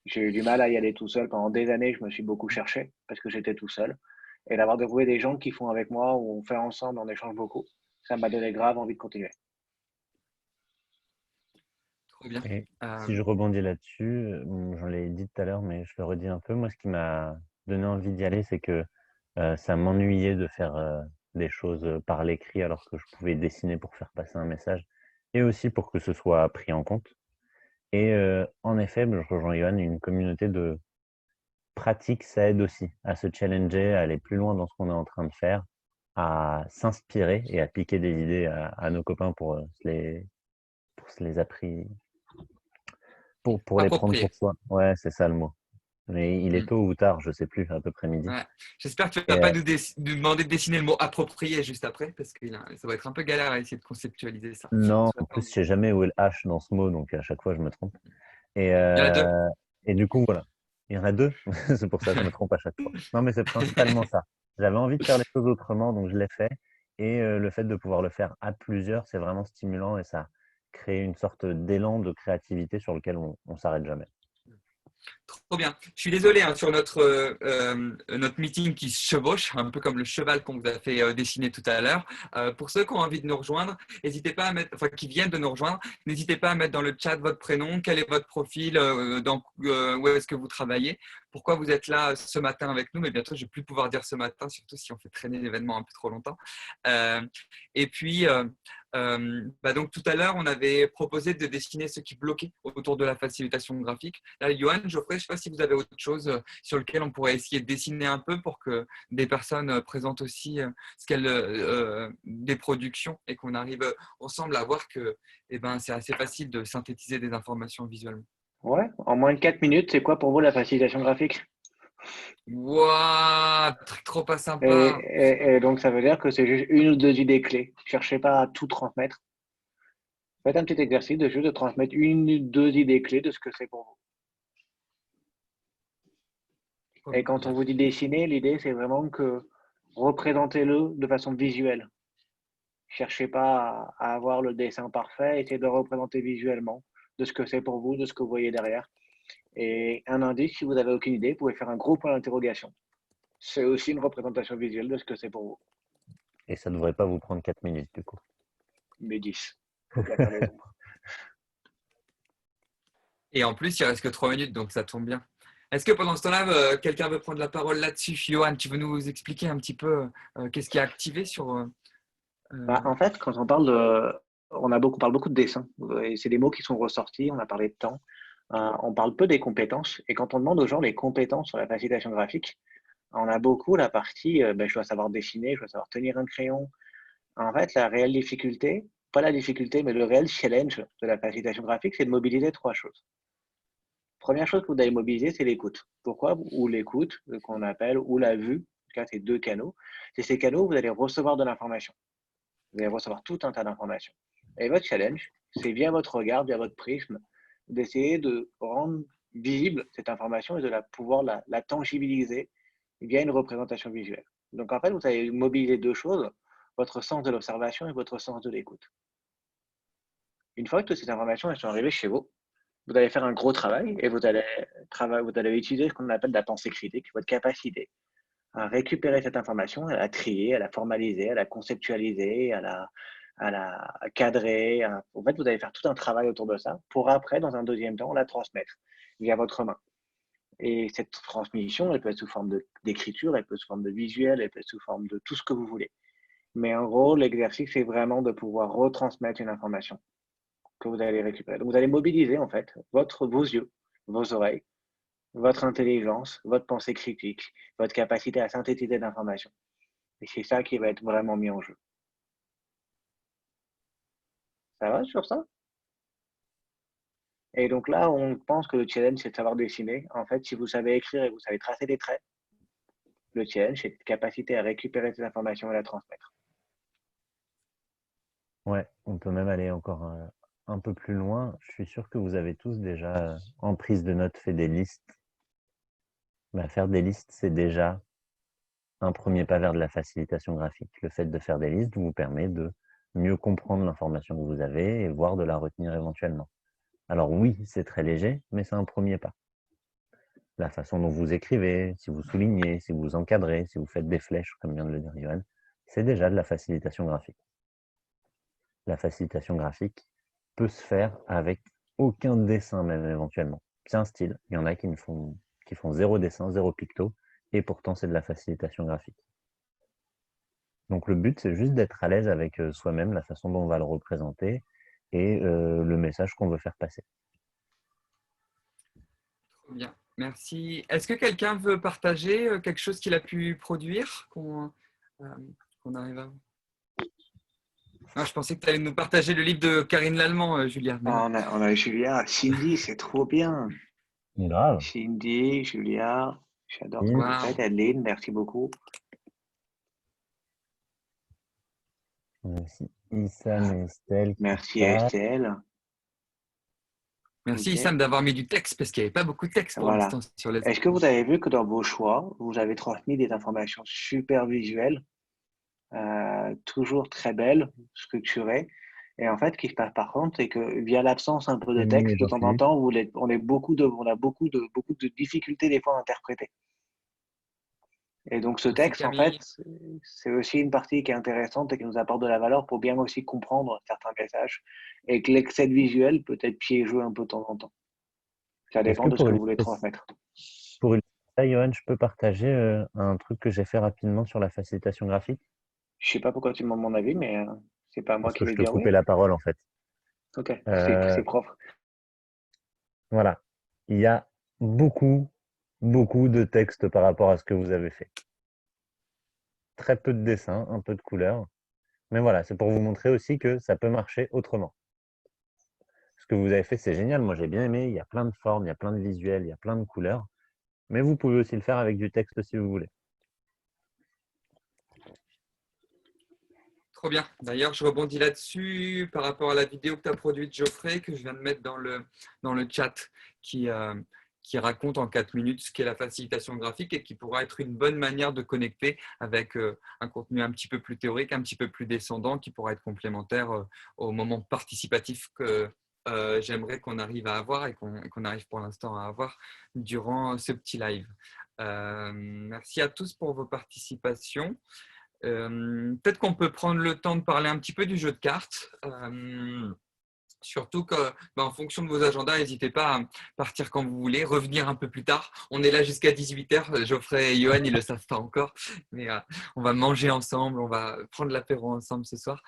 Speaker 4: J'ai eu du mal à y aller tout seul. Pendant des années, je me suis beaucoup cherché parce que j'étais tout seul. Et d'avoir de trouver des gens qui font avec moi, où on fait ensemble, on échange beaucoup, ça m'a donné grave envie de continuer.
Speaker 1: Trop bien.
Speaker 2: Et si je rebondis là-dessus, j'en l'ai dit tout à l'heure, mais je le redis un peu. Moi, ce qui m'a donné envie d'y aller, c'est que ça m'ennuyait de faire des choses par l'écrit alors que je pouvais dessiner pour faire passer un message et aussi pour que ce soit pris en compte. Et en effet, je rejoins Johan, une communauté de pratique, ça aide aussi à se challenger, à aller plus loin dans ce qu'on est en train de faire, à s'inspirer et à piquer des idées à nos copains pour se les apprendre. Pour les prendre pour soi. Ouais, c'est ça le mot. Mais il est tôt ou tard, je sais plus, à peu près midi.
Speaker 1: Ouais. J'espère que tu ne vas pas nous demander de dessiner le mot approprié juste après, parce que ça va être un peu galère à essayer de conceptualiser ça.
Speaker 2: Non, en plus, je sais jamais où est le H dans ce mot, donc à chaque fois, je me trompe. Et,
Speaker 1: Il y en a 2.
Speaker 2: et du coup, voilà. Il y en a 2, c'est pour ça que je me trompe à chaque fois. Non, mais c'est principalement ça. J'avais envie de faire les choses autrement, donc je l'ai fait. Et le fait de pouvoir le faire à plusieurs, c'est vraiment stimulant et ça crée une sorte d'élan de créativité sur lequel on ne s'arrête jamais.
Speaker 1: Trop bien. Je suis désolé sur notre meeting qui se chevauche, un peu comme le cheval qu'on vous a fait dessiner tout à l'heure. Pour ceux qui ont envie de nous rejoindre, n'hésitez pas à mettre, qui viennent de nous rejoindre, n'hésitez pas à mettre dans le chat votre prénom, quel est votre profil, où est-ce que vous travaillez, pourquoi vous êtes là ce matin avec nous, mais bientôt je ne vais plus pouvoir dire ce matin, surtout si on fait traîner l'événement un peu trop longtemps. Et puis, donc tout à l'heure, on avait proposé de dessiner ce qui bloquait autour de la facilitation graphique. Là, Johan, Geoffrey, je ne sais pas si vous avez autre chose sur lequel on pourrait essayer de dessiner un peu pour que des personnes présentent aussi des productions et qu'on arrive ensemble à voir que c'est assez facile de synthétiser des informations visuellement.
Speaker 4: Ouais, en moins de 4 minutes, c'est quoi pour vous la facilitation graphique?
Speaker 1: Waouh, trop pas sympa.
Speaker 4: Et donc, ça veut dire que c'est juste 1 ou 2 idées clés. Cherchez pas à tout transmettre. Faites un petit exercice de juste de transmettre 1 ou 2 idées clés de ce que c'est pour vous. Et quand on vous dit dessiner, l'idée, c'est vraiment que représentez-le de façon visuelle. Cherchez pas à avoir le dessin parfait, essayez de le représenter visuellement de ce que c'est pour vous, de ce que vous voyez derrière. Et un indice, si vous n'avez aucune idée, vous pouvez faire un gros point d'interrogation. C'est aussi une représentation visuelle de ce que c'est pour vous.
Speaker 2: Et ça ne devrait pas vous prendre 4 minutes, du coup.
Speaker 4: Mais 10. Faut bien faire les ombres.
Speaker 1: Et en plus, il reste que 3 minutes, donc ça tombe bien. Est-ce que pendant ce temps-là, quelqu'un veut prendre la parole là-dessus? Johan, tu veux nous expliquer un petit peu qu'est-ce qui est activé sur…
Speaker 4: En fait, quand on parle parle beaucoup de dessin. Et c'est des mots qui sont ressortis. On a parlé de temps. On parle peu des compétences. Et quand on demande aux gens les compétences sur la facilitation graphique, on a beaucoup la partie, je dois savoir dessiner, je dois savoir tenir un crayon. En fait, la réelle difficulté, pas la difficulté, mais le réel challenge de la facilitation graphique, c'est de mobiliser trois choses. Première chose que vous allez mobiliser, c'est l'écoute. Pourquoi? Ou l'écoute, qu'on appelle, ou la vue. En tout cas, c'est deux canaux. C'est ces canaux où vous allez recevoir de l'information. Vous allez recevoir tout un tas d'informations. Et votre challenge, c'est via votre regard, via votre prisme, d'essayer de rendre visible cette information et de pouvoir la tangibiliser via une représentation visuelle. Donc, en fait, vous allez mobiliser deux choses, votre sens de l'observation et votre sens de l'écoute. Une fois que toutes ces informations elles sont arrivées chez vous, vous allez faire un gros travail et vous allez utiliser ce qu'on appelle la pensée critique, votre capacité à récupérer cette information, à la trier, à la formaliser, à la conceptualiser, à la cadrer. En fait, vous allez faire tout un travail autour de ça pour après, dans un deuxième temps, la transmettre via votre main. Et cette transmission, elle peut être sous forme d'écriture, elle peut être sous forme de visuel, elle peut être sous forme de tout ce que vous voulez. Mais en gros, l'exercice, c'est vraiment de pouvoir retransmettre une information que vous allez récupérer. Donc, vous allez mobiliser, en fait, vos yeux, vos oreilles, votre intelligence, votre pensée critique, votre capacité à synthétiser l'information. Et c'est ça qui va être vraiment mis en jeu. Ça va sur ça? Et donc là, on pense que le challenge, c'est de savoir dessiner. En fait, si vous savez écrire et vous savez tracer des traits, le challenge, c'est cette capacité à récupérer ces informations et la transmettre.
Speaker 2: Ouais, on peut même aller encore un peu plus loin. Je suis sûr que vous avez tous déjà, en prise de notes, fait des listes. Mais faire des listes, c'est déjà un premier pas vers de la facilitation graphique. Le fait de faire des listes vous permet de mieux comprendre l'information que vous avez et voire de la retenir éventuellement. Alors oui, c'est très léger, mais c'est un premier pas. La façon dont vous écrivez, si vous soulignez, si vous encadrez, si vous faites des flèches, comme vient de le dire Johan, c'est déjà de la facilitation graphique. La facilitation graphique peut se faire avec aucun dessin même éventuellement. C'est un style. Il y en a qui font zéro dessin, zéro picto, et pourtant c'est de la facilitation graphique. Donc le but, c'est juste d'être à l'aise avec soi-même, la façon dont on va le représenter et le message qu'on veut faire passer.
Speaker 1: Trop bien, merci. Est-ce que quelqu'un veut partager quelque chose qu'il a pu produire qu'on arrive à… Ah, je pensais que tu allais nous partager le livre de Karine Lallemand, Julia. Mais non.
Speaker 4: On a Julia. Cindy, c'est trop bien.
Speaker 2: Grave.
Speaker 4: Cindy, Julia, j'adore ce que vous faites.
Speaker 1: Wow.
Speaker 4: Adeline, merci beaucoup.
Speaker 2: Merci Issam et Estelle.
Speaker 4: Merci Estelle.
Speaker 1: Merci
Speaker 4: Ok.
Speaker 1: Issam d'avoir mis du texte parce qu'il n'y avait pas beaucoup de texte pour
Speaker 4: Voilà.
Speaker 1: l'instant sur les…
Speaker 4: Est-ce que vous avez vu que dans vos choix, vous avez transmis des informations super visuelles, toujours très belles, structurées. Et en fait, ce qui se passe par contre, c'est que via l'absence un peu de texte, de temps en temps, on a beaucoup de difficultés des fois à interpréter. Et donc ce
Speaker 1: Merci
Speaker 4: texte, en fait,
Speaker 1: Camille.
Speaker 4: c'est aussi une partie qui est intéressante et qui nous apporte de la valeur pour bien aussi comprendre certains messages. Et que l'excès de visuel peut être piégeux un peu de temps en temps. Ça
Speaker 2: Est-ce
Speaker 4: dépend
Speaker 2: que
Speaker 4: de ce que vous voulez transmettre.
Speaker 2: pour illustrer ça, Johan, je peux partager un truc que j'ai fait rapidement sur la facilitation graphique?
Speaker 4: Je sais pas pourquoi tu demandes mon avis, mais c'est pas moi
Speaker 2: Parce
Speaker 4: qui
Speaker 2: que je
Speaker 4: vais
Speaker 2: te
Speaker 4: dire oui.
Speaker 2: coupais la parole en fait.
Speaker 4: Ok,
Speaker 2: Euh,
Speaker 4: c'est propre.
Speaker 2: voilà. Il y a beaucoup de texte par rapport à ce que vous avez fait. Très peu de dessins, un peu de couleurs. Mais voilà, c'est pour vous montrer aussi que ça peut marcher autrement. Ce que vous avez fait, c'est génial. Moi, j'ai bien aimé. Il y a plein de formes, il y a plein de visuels, il y a plein de couleurs. Mais vous pouvez aussi le faire avec du texte si vous voulez.
Speaker 1: Trop bien. D'ailleurs, je rebondis là-dessus par rapport à la vidéo que tu as produite, Geoffrey, que je viens de mettre dans le chat, qui raconte en 4 minutes ce qu'est la facilitation graphique et qui pourra être une bonne manière de connecter avec un contenu un petit peu plus théorique, un petit peu plus descendant, qui pourra être complémentaire au moment participatif que j'aimerais qu'on arrive à avoir et qu'on arrive pour l'instant à avoir durant ce petit live. Merci à tous pour vos participations. Peut-être qu'on peut prendre le temps de parler un petit peu du jeu de cartes. Surtout que, en fonction de vos agendas, n'hésitez pas à partir quand vous voulez, revenir un peu plus tard. On est là jusqu'à 18h. Geoffrey et Johan, ils ne le savent pas encore. Mais on va manger ensemble, on va prendre l'apéro ensemble ce soir.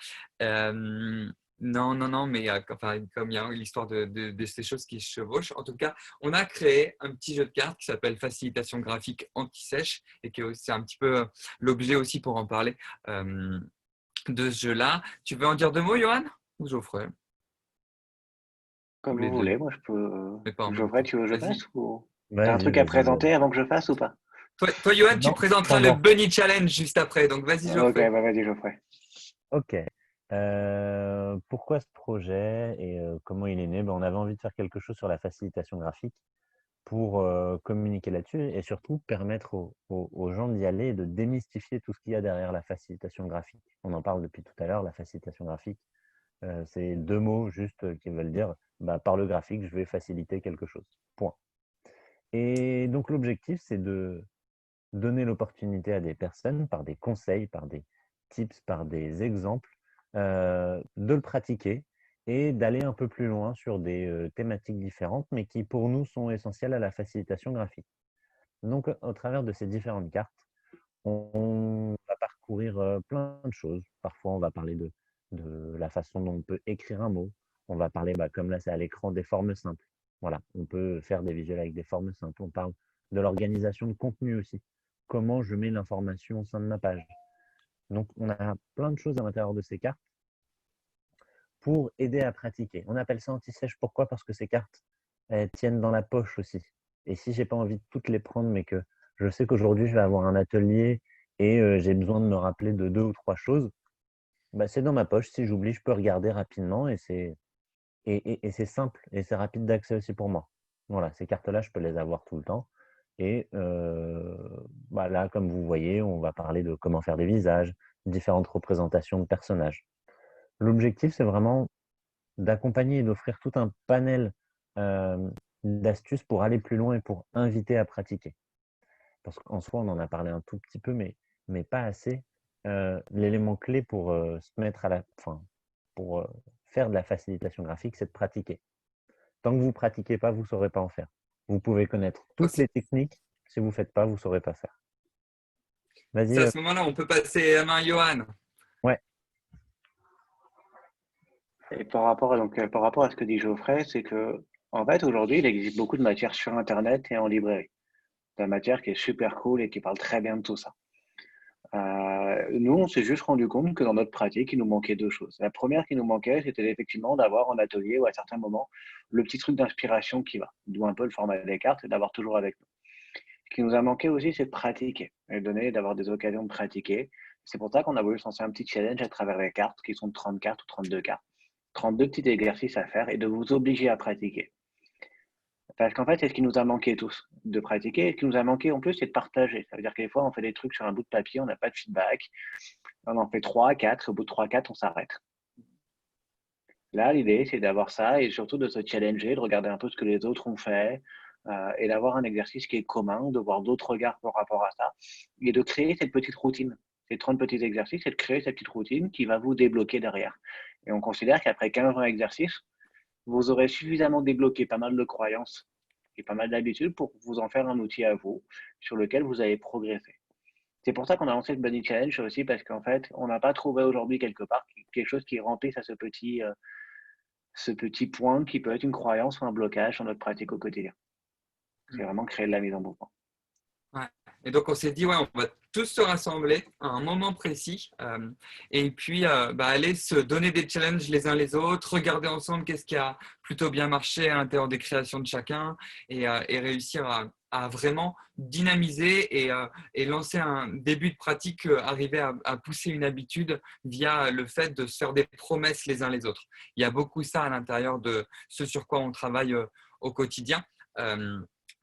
Speaker 1: Non, mais enfin, comme il y a l'histoire de ces choses qui se chevauchent. En tout cas, on a créé un petit jeu de cartes qui s'appelle Facilitation graphique anti-sèche et qui est aussi un petit peu l'objet aussi pour en parler de ce jeu-là. Tu veux en dire deux mots, Johan, ou Geoffrey?
Speaker 4: Comme
Speaker 1: Les
Speaker 4: vous
Speaker 1: deux,
Speaker 4: voulez, moi je peux.
Speaker 1: mais pas en même
Speaker 4: Geoffrey,
Speaker 1: temps.
Speaker 4: tu veux que je
Speaker 1: Vas-y.
Speaker 4: fasse ou t'as un
Speaker 2: Vas-y,
Speaker 4: truc à
Speaker 2: vas-y.
Speaker 4: présenter avant que je fasse ou pas?
Speaker 1: Toi, Johan, tu
Speaker 2: Non,
Speaker 1: présenteras
Speaker 2: ça
Speaker 1: le
Speaker 2: va.
Speaker 1: Bunny Challenge juste après. Donc, vas-y,
Speaker 4: Ok,
Speaker 1: Geoffrey.
Speaker 4: bah vas-y Geoffrey.
Speaker 2: Ok. Pourquoi ce projet et comment il est né? Ben, on avait envie de faire quelque chose sur la facilitation graphique pour communiquer là-dessus et surtout permettre aux gens d'y aller et de démystifier tout ce qu'il y a derrière la facilitation graphique. On en parle depuis tout à l'heure, la facilitation graphique. C'est deux mots juste qui veulent dire par le graphique, je vais faciliter quelque chose. Point. Et donc l'objectif, c'est de donner l'opportunité à des personnes, par des conseils, par des tips, par des exemples, de le pratiquer et d'aller un peu plus loin sur des thématiques différentes, mais qui pour nous sont essentielles à la facilitation graphique. Donc, au travers de ces différentes cartes, on va parcourir plein de choses. Parfois, on va parler de la façon dont on peut écrire un mot. On va parler, comme là, c'est à l'écran, des formes simples. Voilà, on peut faire des visuels avec des formes simples. On parle de l'organisation de contenu aussi. Comment je mets l'information au sein de ma page. Donc, on a plein de choses à l'intérieur de ces cartes pour aider à pratiquer. On appelle ça anti-sèche. Pourquoi? Parce que ces cartes, elles tiennent dans la poche aussi. Et si je n'ai pas envie de toutes les prendre, mais que je sais qu'aujourd'hui, je vais avoir un atelier et j'ai besoin de me rappeler de 2 ou 3 choses, c'est dans ma poche. Si j'oublie, je peux regarder rapidement et c'est simple et c'est rapide d'accès aussi pour moi. Voilà, ces cartes-là, je peux les avoir tout le temps. Et là, comme vous voyez, on va parler de comment faire des visages, différentes représentations de personnages. L'objectif, c'est vraiment d'accompagner et d'offrir tout un panel d'astuces pour aller plus loin et pour inviter à pratiquer. Parce qu'en soi, on en a parlé un tout petit peu, mais pas assez. L'élément clé pour se mettre pour faire de la facilitation graphique, c'est de pratiquer. Tant que vous ne pratiquez pas, vous ne saurez pas en faire. Vous pouvez connaître toutes les techniques. Si vous ne faites pas, vous ne saurez pas faire.
Speaker 1: C'est
Speaker 2: Vas-y.
Speaker 1: à ce moment-là, on peut passer la main à Johan.
Speaker 2: Ouais.
Speaker 4: Et par rapport à ce que dit Geoffrey, c'est que en fait aujourd'hui il existe beaucoup de matières sur internet et en librairie. De la matière qui est super cool et qui parle très bien de tout ça. Nous, on s'est juste rendu compte que dans notre pratique, il nous manquait deux choses. La première qui nous manquait, c'était effectivement d'avoir en atelier ou à certains moments le petit truc d'inspiration qui va, d'où un peu le format des cartes et d'avoir toujours avec nous. Ce qui nous a manqué aussi, c'est de pratiquer et d'avoir des occasions de pratiquer. C'est pour ça qu'on a voulu se lancer un petit challenge à travers les cartes qui sont de 30 cartes ou 32 cartes. 32 petits exercices à faire et de vous obliger à pratiquer. Parce qu'en fait, c'est ce qui nous a manqué tous, de pratiquer. Et ce qui nous a manqué en plus, c'est de partager. Ça veut dire que des fois, on fait des trucs sur un bout de papier, on n'a pas de feedback. On en fait 3, 4, au bout de 3, 4, on s'arrête. Là, l'idée, c'est d'avoir ça et surtout de se challenger, de regarder un peu ce que les autres ont fait et d'avoir un exercice qui est commun, de voir d'autres regards par rapport à ça et de créer cette petite routine. Ces 30 petits exercices, c'est de créer cette petite routine qui va vous débloquer derrière. Et on considère qu'après 15 exercices, vous aurez suffisamment débloqué pas mal de croyances et pas mal d'habitudes pour vous en faire un outil à vous sur lequel vous allez progresser. C'est pour ça qu'on a lancé le Bunny Challenge aussi parce qu'en fait, on n'a pas trouvé aujourd'hui quelque part quelque chose qui remplisse à ce petit point qui peut être une croyance ou un blocage dans notre pratique au quotidien. C'est vraiment créer de la mise en mouvement.
Speaker 1: Ouais. Et donc, on s'est dit, ouais, on va tous se rassembler à un moment précis et puis aller se donner des challenges les uns les autres, regarder ensemble qu'est-ce qui a plutôt bien marché à l'intérieur des créations de chacun et réussir à vraiment dynamiser et lancer un début de pratique, arriver à pousser une habitude via le fait de se faire des promesses les uns les autres. Il y a beaucoup ça à l'intérieur de ce sur quoi on travaille au quotidien.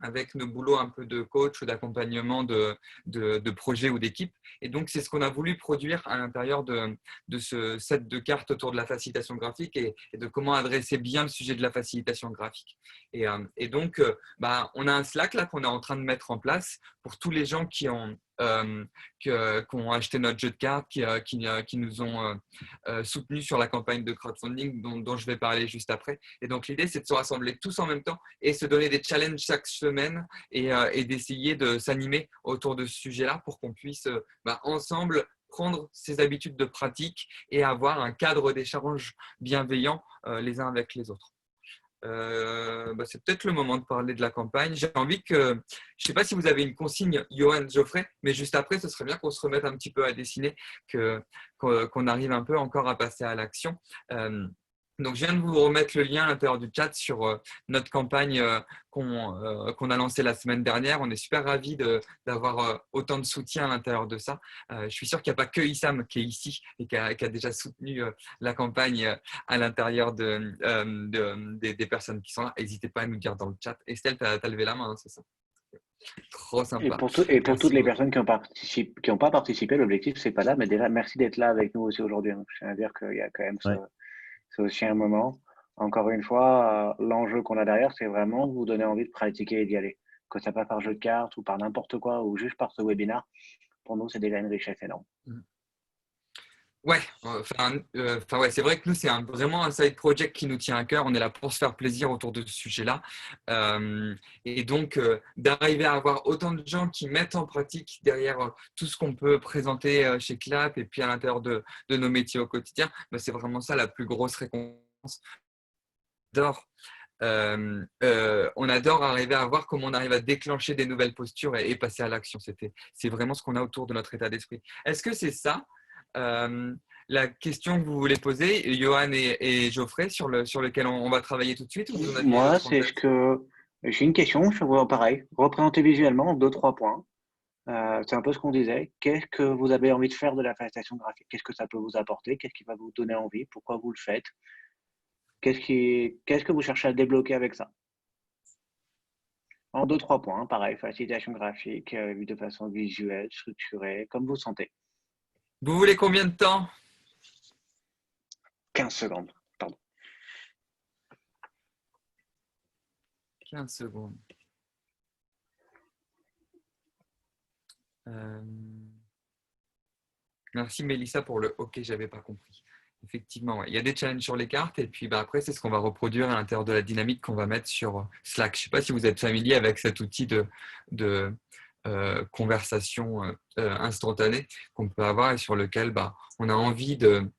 Speaker 1: Avec nos boulots un peu de coach ou d'accompagnement de projets ou d'équipes. Et donc, c'est ce qu'on a voulu produire à l'intérieur de ce set de cartes autour de la facilitation graphique et de comment adresser bien le sujet de la facilitation graphique. Et donc, on a un Slack là qu'on est en train de mettre en place pour tous les gens qui ont qui ont acheté notre jeu de cartes, qui nous ont soutenus sur la campagne de crowdfunding dont je vais parler juste après. Et donc, l'idée, c'est de se rassembler tous en même temps et se donner des challenges chaque semaine et d'essayer de s'animer autour de ce sujet-là pour qu'on puisse ensemble prendre ces habitudes de pratique et avoir un cadre d'échange bienveillant les uns avec les autres. C'est peut-être le moment de parler de la campagne. J'ai envie que, je ne sais pas si vous avez une consigne, Johan, Geoffrey, mais juste après, ce serait bien qu'on se remette un petit peu à dessiner, qu'on arrive un peu encore à passer à l'action. Donc, je viens de vous remettre le lien à l'intérieur du chat sur notre campagne qu'on a lancée la semaine dernière. On est super ravis d'avoir autant de soutien à l'intérieur de ça. Je suis sûr qu'il n'y a pas que Issam qui est ici et qui a déjà soutenu la campagne à l'intérieur des personnes qui sont là. N'hésitez pas à nous dire dans le chat. Estelle, tu as levé la main, hein, c'est ça? Trop sympa.
Speaker 4: Et pour toutes les
Speaker 1: beaucoup.
Speaker 4: personnes qui ont pas participé, l'objectif, c'est pas là, mais déjà, merci d'être là avec nous aussi aujourd'hui. Je tiens à dire qu'il y a quand même
Speaker 2: Ouais.
Speaker 4: c'est aussi un moment. Encore une fois, l'enjeu qu'on a derrière, c'est vraiment de vous donner envie de pratiquer et d'y aller. Que ça passe par jeu de cartes ou par n'importe quoi ou juste par ce webinaire, pour nous, c'est déjà une richesse énorme.
Speaker 1: Ouais, ouais, c'est vrai que nous, c'est vraiment un side project qui nous tient à cœur. On est là pour se faire plaisir autour de ce sujet-là. Et donc, d'arriver à avoir autant de gens qui mettent en pratique derrière tout ce qu'on peut présenter chez CLAP et puis à l'intérieur de nos métiers au quotidien, c'est vraiment ça la plus grosse récompense. On adore arriver à voir comment on arrive à déclencher des nouvelles postures et passer à l'action. C'est vraiment ce qu'on a autour de notre état d'esprit. Est-ce que c'est ça la question que vous voulez poser, Johan et Geoffrey, sur lequel on va travailler tout de suite, ou vous en aviez
Speaker 4: Moi,
Speaker 1: d'autres en
Speaker 4: c'est
Speaker 1: tête?
Speaker 4: j'ai une question, je vois pareil. Représenter visuellement 2-3 points. C'est un peu ce qu'on disait. Qu'est-ce que vous avez envie de faire de la facilitation graphique? Qu'est-ce que ça peut vous apporter? Qu'est-ce qui va vous donner envie? Pourquoi vous le faites? Qu'est-ce que vous cherchez à débloquer avec ça? En 2-3 points, pareil, facilitation graphique, vue de façon visuelle, structurée, comme vous sentez.
Speaker 1: Vous voulez combien de temps?
Speaker 4: 15 secondes, pardon.
Speaker 1: 15 secondes. Merci Mélissa pour le OK, j'avais pas compris. Effectivement, ouais. Il y a des challenges sur les cartes et puis après, c'est ce qu'on va reproduire à l'intérieur de la dynamique qu'on va mettre sur Slack. Je ne sais pas si vous êtes familier avec cet outil de conversation instantanée qu'on peut avoir et sur lequel on a envie de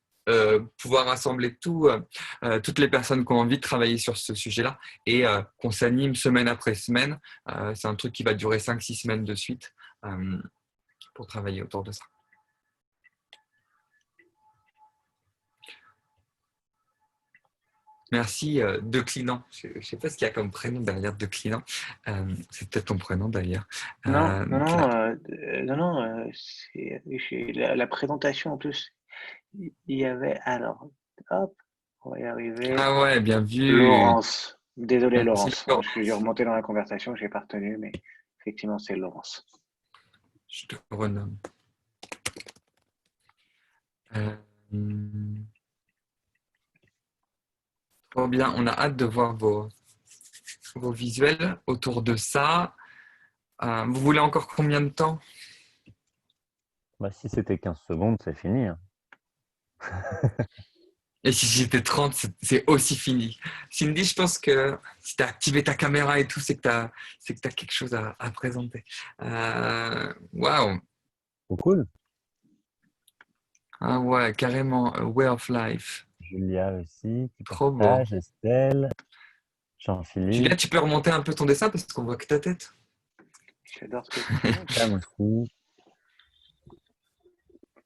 Speaker 1: pouvoir rassembler toutes les personnes qui ont envie de travailler sur ce sujet-là et qu'on s'anime semaine après semaine. C'est un truc qui va durer 5-6 semaines de suite pour travailler autour de ça. Merci, Declinant. Je ne sais pas ce qu'il y a comme prénom derrière Declinant. C'est peut-être ton prénom d'ailleurs.
Speaker 4: C'est la présentation en plus. Il y avait, alors, hop, on va y arriver.
Speaker 1: Ah ouais, bien vu.
Speaker 4: Laurence. Désolé,
Speaker 1: Merci,
Speaker 4: Laurence.
Speaker 1: Laurence.
Speaker 4: Je suis remonté dans la conversation, je n'ai pas retenu, mais effectivement, c'est Laurence.
Speaker 1: Je te renomme. Trop bien, on a hâte de voir vos visuels autour de ça. Vous voulez encore combien de temps?
Speaker 2: Si c'était 15 secondes, c'est fini. Hein.
Speaker 1: Et si j'étais 30, c'est aussi fini. Cindy, je pense que si tu as activé ta caméra et tout, c'est que tu as quelque chose à présenter. Waouh!
Speaker 2: Oh, cool.
Speaker 1: Ah ouais, carrément, Way of Life.
Speaker 2: Julia aussi, qui
Speaker 1: Trop beau.
Speaker 2: partage, Estelle, Jean-Philippe.
Speaker 1: Julia, tu peux remonter un peu ton dessin parce qu'on voit que ta tête.
Speaker 4: J'adore ce que tu fais.
Speaker 2: Ah, moi aussi.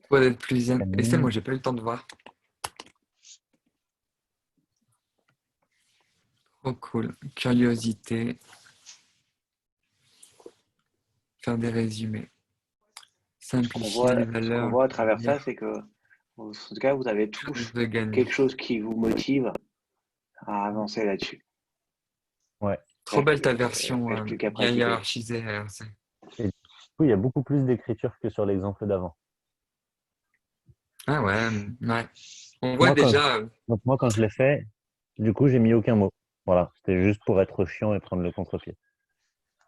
Speaker 1: Toi d'être plus zen.
Speaker 2: Camille.
Speaker 1: Estelle, moi, j'ai pas eu le temps de voir. Trop cool. Curiosité. Faire des résumés. Simplifier les valeurs.
Speaker 4: Ce qu'on voit à travers ça, c'est que, en tout cas, vous avez tous quelque chose qui vous motive à avancer là-dessus.
Speaker 2: Ouais.
Speaker 1: Trop belle ta version
Speaker 4: Plus
Speaker 1: bien hiérarchisée.
Speaker 2: Et du coup, il y a beaucoup plus d'écriture que sur l'exemple d'avant.
Speaker 1: Ah ouais. On voit déjà.
Speaker 2: Donc moi, quand je l'ai fait, du coup, j'ai mis aucun mot. Voilà, c'était juste pour être chiant et prendre le contre-pied.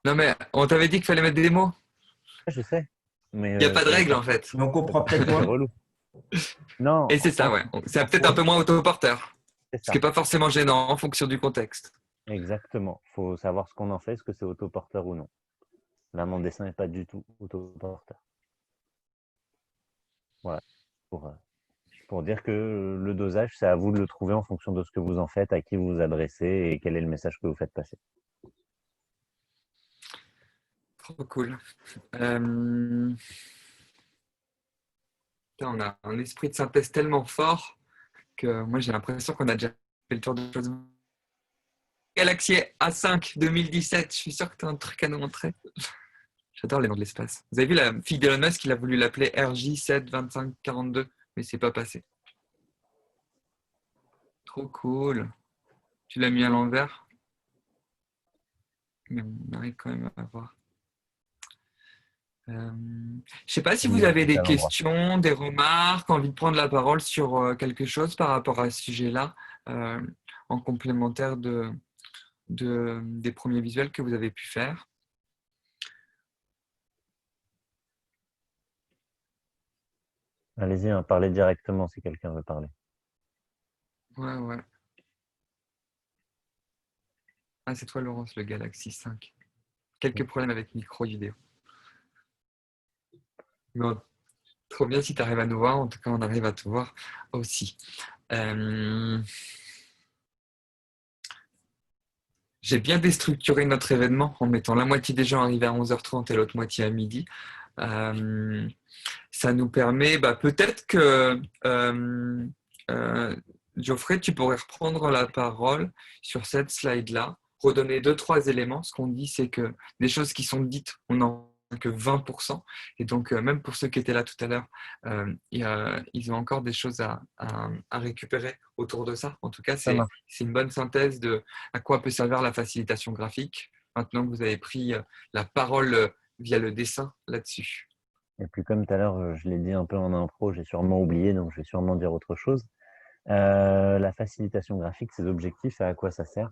Speaker 1: Non mais on t'avait dit qu'il fallait mettre des mots.
Speaker 2: Je sais. Mais
Speaker 1: Il n'y a pas de règle en fait.
Speaker 3: Mais on comprend peut-être
Speaker 2: c'est
Speaker 3: moins.
Speaker 2: relou. Non,
Speaker 1: Et c'est ça, ouais. C'est peut-être un peu moins autoporteur.
Speaker 2: c'est
Speaker 1: Ce
Speaker 2: ça.
Speaker 1: qui n'est pas forcément gênant en fonction du contexte.
Speaker 2: Exactement. Il faut savoir ce qu'on en fait, est-ce que c'est autoporteur ou non. Là, mon dessin n'est pas du tout autoporteur. Voilà. Pour dire que le dosage, c'est à vous de le trouver en fonction de ce que vous en faites, à qui vous vous adressez et quel est le message que vous faites passer.
Speaker 1: Trop cool. Putain, on a un esprit de synthèse tellement fort que moi j'ai l'impression qu'on a déjà fait le tour de choses. Galaxy A5 2017, je suis sûr que tu as un truc à nous montrer. J'adore les noms de l'espace. Vous avez vu la fille d'Elon Musk, il a voulu l'appeler RJ72542, mais c'est pas passé. Trop cool. Tu l'as mis à l'envers, mais on arrive quand même à voir. Je ne sais pas si vous avez des questions, des remarques, envie de prendre la parole sur quelque chose par rapport à ce sujet-là, en complémentaire des premiers visuels que vous avez pu faire.
Speaker 2: Allez-y, hein, parlez directement si quelqu'un veut parler.
Speaker 1: Ouais, ouais. Ah, c'est toi, Laurence, le Galaxy 5. Quelques problèmes avec micro vidéo. Bon, trop bien si tu arrives à nous voir. En tout cas, on arrive à te voir aussi. J'ai bien déstructuré notre événement en mettant la moitié des gens arrivés à 11h30 et l'autre moitié à midi. Ça nous permet, peut-être que Geoffrey, tu pourrais reprendre la parole sur cette slide-là, redonner 2-3 éléments. Ce qu'on dit, c'est que des choses qui sont dites, on n'en a que 20%. Et donc, même pour ceux qui étaient là tout à l'heure, ils ont encore des choses à récupérer autour de ça. En tout cas, c'est une bonne synthèse de à quoi peut servir la facilitation graphique. Maintenant que vous avez pris la parole via le dessin là-dessus.
Speaker 2: Et puis comme tout à l'heure, je l'ai dit un peu en intro, j'ai sûrement oublié, donc je vais sûrement dire autre chose. La facilitation graphique, ses objectifs et à quoi ça sert.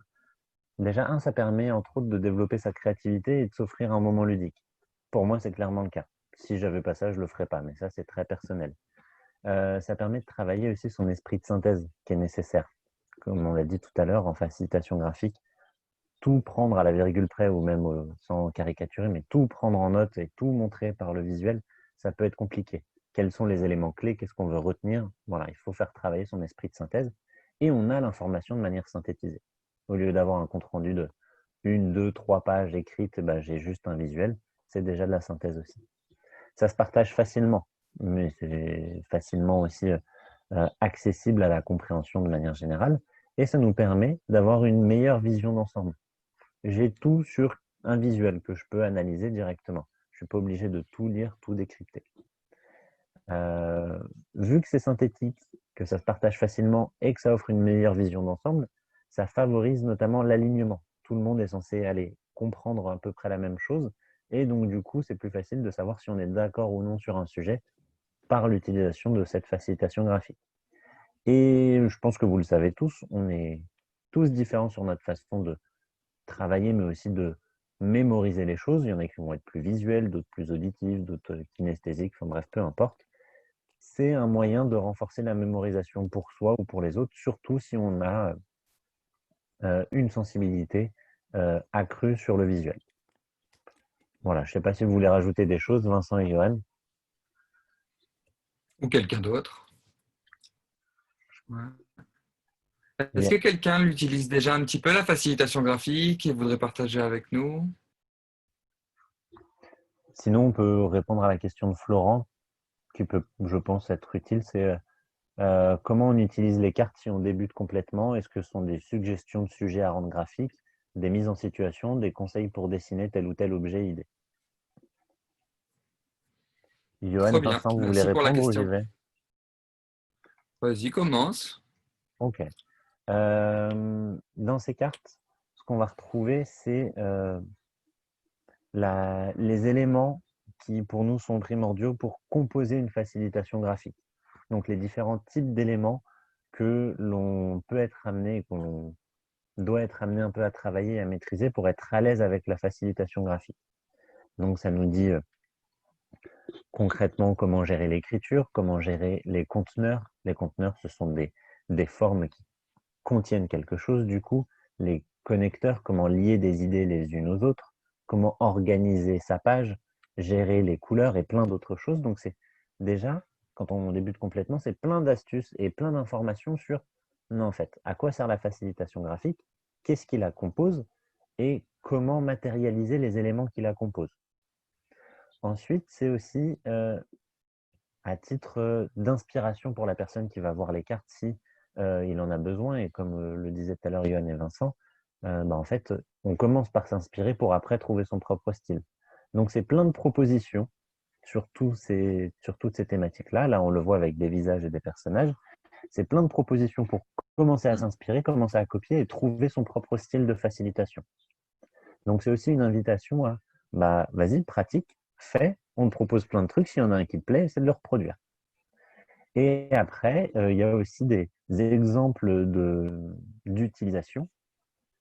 Speaker 2: Déjà, ça permet entre autres de développer sa créativité et de s'offrir un moment ludique. Pour moi, c'est clairement le cas. Si j'avais pas ça, je le ferais pas, mais ça, c'est très personnel. Ça permet de travailler aussi son esprit de synthèse qui est nécessaire. Comme on l'a dit tout à l'heure, en facilitation graphique, tout prendre à la virgule près ou même sans caricaturer, mais tout prendre en note et tout montrer par le visuel, ça peut être compliqué. Quels sont les éléments clés? Qu'est-ce qu'on veut retenir? Voilà, il faut faire travailler son esprit de synthèse et on a l'information de manière synthétisée. Au lieu d'avoir un compte-rendu de 1, 2, 3 pages écrites, j'ai juste un visuel. C'est déjà de la synthèse aussi. Ça se partage facilement, mais c'est facilement aussi accessible à la compréhension de manière générale. Et ça nous permet d'avoir une meilleure vision d'ensemble. J'ai tout sur un visuel que je peux analyser directement. Je ne suis pas obligé de tout lire, tout décrypter. Vu que c'est synthétique, que ça se partage facilement et que ça offre une meilleure vision d'ensemble, ça favorise notamment l'alignement. Tout le monde est censé aller comprendre à peu près la même chose. Et donc, du coup, c'est plus facile de savoir si on est d'accord ou non sur un sujet par l'utilisation de cette facilitation graphique. Et je pense que vous le savez tous, on est tous différents sur notre façon de travailler, mais aussi de mémoriser les choses. Il y en a qui vont être plus visuels, d'autres plus auditifs, d'autres kinesthésiques, enfin bref, peu importe. C'est un moyen de renforcer la mémorisation pour soi ou pour les autres, surtout si on a une sensibilité accrue sur le visuel. Voilà, je ne sais pas si vous voulez rajouter des choses, Vincent et Johan.
Speaker 1: Ou quelqu'un d'autre. Ouais. Est-ce que quelqu'un l'utilise déjà un petit peu, la facilitation graphique, et voudrait partager avec nous?
Speaker 2: Sinon, on peut répondre à la question de Florent, qui peut, je pense, être utile. C'est comment on utilise les cartes si on débute complètement? Est-ce que ce sont des suggestions de sujets à rendre graphiques, des mises en situation, des conseils pour dessiner tel ou tel objet idée? Johan, Vincent, vous voulez répondre ou j'y vais?
Speaker 1: Vas-y, commence.
Speaker 2: Ok. Dans ces cartes, ce qu'on va retrouver, c'est les éléments qui, pour nous, sont primordiaux pour composer une facilitation graphique. Donc, les différents types d'éléments que l'on peut être amené, qu'on doit être amené un peu à travailler et à maîtriser pour être à l'aise avec la facilitation graphique. Donc, ça nous dit concrètement comment gérer l'écriture, comment gérer les conteneurs. Les conteneurs, ce sont des formes qui contiennent quelque chose. Du coup, les connecteurs, comment lier des idées les unes aux autres, comment organiser sa page, gérer les couleurs et plein d'autres choses. Donc, c'est déjà, quand on débute complètement, c'est plein d'astuces et plein d'informations sur, non, en fait, à quoi sert la facilitation graphique, qu'est-ce qui la compose et comment matérialiser les éléments qui la composent. Ensuite, c'est aussi à titre d'inspiration pour la personne qui va voir les cartes si il en a besoin. Et comme le disaient tout à l'heure Yoann et Vincent, en fait, on commence par s'inspirer pour après trouver son propre style. Donc, c'est plein de propositions sur toutes ces thématiques-là. Là, on le voit avec des visages et des personnages. C'est plein de propositions pour commencer à s'inspirer, commencer à copier et trouver son propre style de facilitation. Donc, c'est aussi une invitation à, vas-y, pratique, fais, on te propose plein de trucs. S'il y en a un qui te plaît, c'est de le reproduire. Et après, il y a aussi des exemples d'utilisation.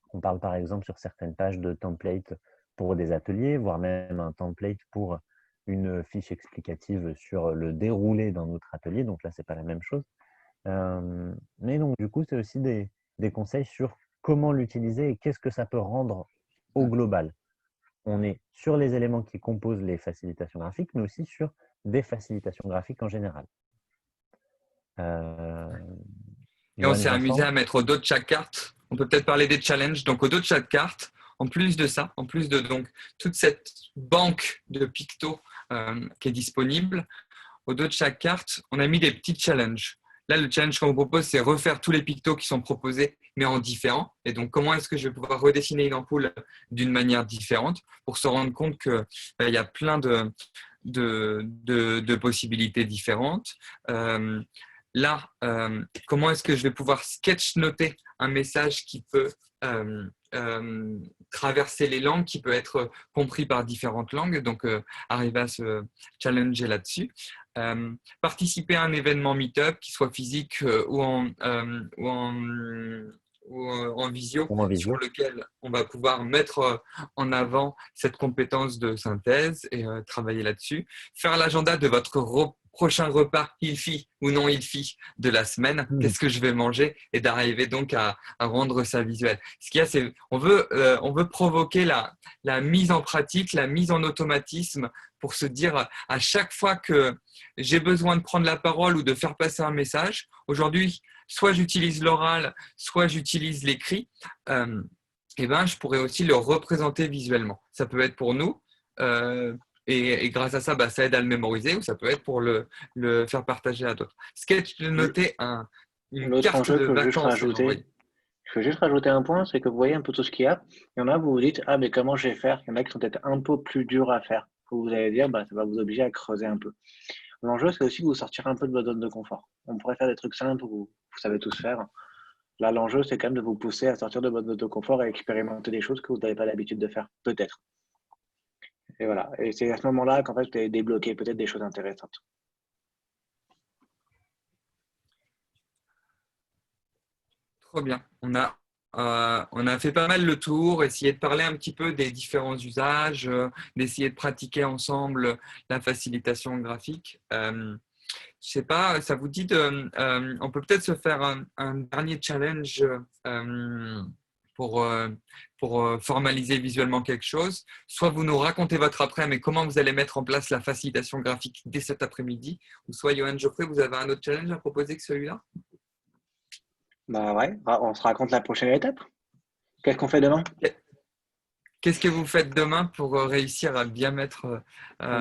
Speaker 2: On parle par exemple sur certaines pages de templates pour des ateliers, voire même un template pour une fiche explicative sur le déroulé d'un autre atelier. Donc là, ce n'est pas la même chose. Mais donc, du coup, c'est aussi des conseils sur comment l'utiliser et qu'est-ce que ça peut rendre au global. On est sur les éléments qui composent les facilitations graphiques, mais aussi sur des facilitations graphiques en général.
Speaker 1: Et on s'est amusé à mettre au dos de chaque carte. On peut peut-être parler des challenges. Donc, au dos de chaque carte, en plus de ça, en plus de donc, toute cette banque de pictos qui est disponible, au dos de chaque carte, on a mis des petits challenges. Là, le challenge qu'on vous propose, c'est refaire tous les pictos qui sont proposés, mais en différent. Et donc, comment est-ce que je vais pouvoir redessiner une ampoule d'une manière différente pour se rendre compte qu'il y a plein de possibilités différentes. Là, comment est-ce que je vais pouvoir sketch-noter un message qui peut traverser les langues, qui peut être compris par différentes langues, donc arriver à se challenger là-dessus. Participer à un événement meet-up, qui soit physique ou en visio, sur lequel on va pouvoir mettre en avant cette compétence de synthèse et travailler là-dessus. Faire l'agenda de votre prochain repas il-fi ou non il-fi de la semaine. Qu'est-ce que je vais manger et d'arriver donc à rendre ça visuel. Ce qu'il y a, c'est on veut provoquer la mise en pratique, la mise en automatisme pour se dire à chaque fois que j'ai besoin de prendre la parole ou de faire passer un message. Aujourd'hui, soit j'utilise l'oral, soit j'utilise l'écrit. Je pourrais aussi le représenter visuellement. Ça peut être pour nous. Et grâce à ça, ça aide à le mémoriser ou ça peut être pour le faire partager à d'autres. Sketch de noter une carte de vacances.
Speaker 4: Je veux juste rajouter un point, c'est que vous voyez un peu tout ce qu'il y a. Il y en a, vous vous dites, ah, mais comment je vais faire? Il y en a qui sont peut-être un peu plus durs à faire. Vous allez dire, ça va vous obliger à creuser un peu. L'enjeu, c'est aussi de vous sortir un peu de votre zone de confort. On pourrait faire des trucs simples où vous savez tous faire. Là, l'enjeu, c'est quand même de vous pousser à sortir de votre zone de confort et à expérimenter des choses que vous n'avez pas l'habitude de faire, peut-être. Et voilà. Et c'est à ce moment-là qu'en fait, vous allez débloquer peut-être des choses intéressantes.
Speaker 1: Trop bien. On a fait pas mal le tour, essayer de parler un petit peu des différents usages, d'essayer de pratiquer ensemble la facilitation graphique. Je sais pas, ça vous dit on peut peut-être se faire un dernier challenge pour formaliser visuellement quelque chose. Soit vous nous racontez votre après, mais comment vous allez mettre en place la facilitation graphique dès cet après-midi. Ou soit Yoann Geoffrey, vous avez un autre challenge à proposer que celui-là?
Speaker 4: Ouais, on se raconte la prochaine étape. Qu'est-ce qu'on fait demain?
Speaker 1: Qu'est-ce que vous faites demain pour réussir à bien mettre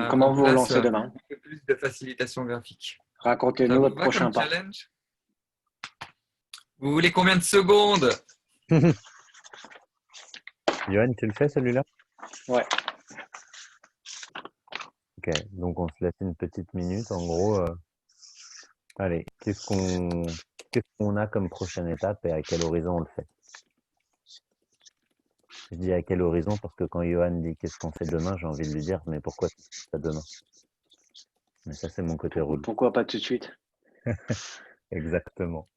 Speaker 4: comment
Speaker 1: en
Speaker 4: vous
Speaker 1: place
Speaker 4: lancez demain?
Speaker 1: un peu plus de facilitation graphique?
Speaker 4: Racontez-nous votre prochain pas.
Speaker 1: Challenge? Vous voulez combien de secondes?
Speaker 2: Yoann, tu le fais celui-là?
Speaker 4: Ouais.
Speaker 2: Ok, donc on se laisse une petite minute. En gros, allez, qu'est-ce qu'on a comme prochaine étape et à quel horizon on le fait? Je dis à quel horizon parce que quand Yoann dit qu'est-ce qu'on fait demain, j'ai envie de lui dire mais pourquoi ça demain? Mais ça, c'est mon côté roule.
Speaker 4: Pourquoi pas tout de suite?
Speaker 2: Exactement.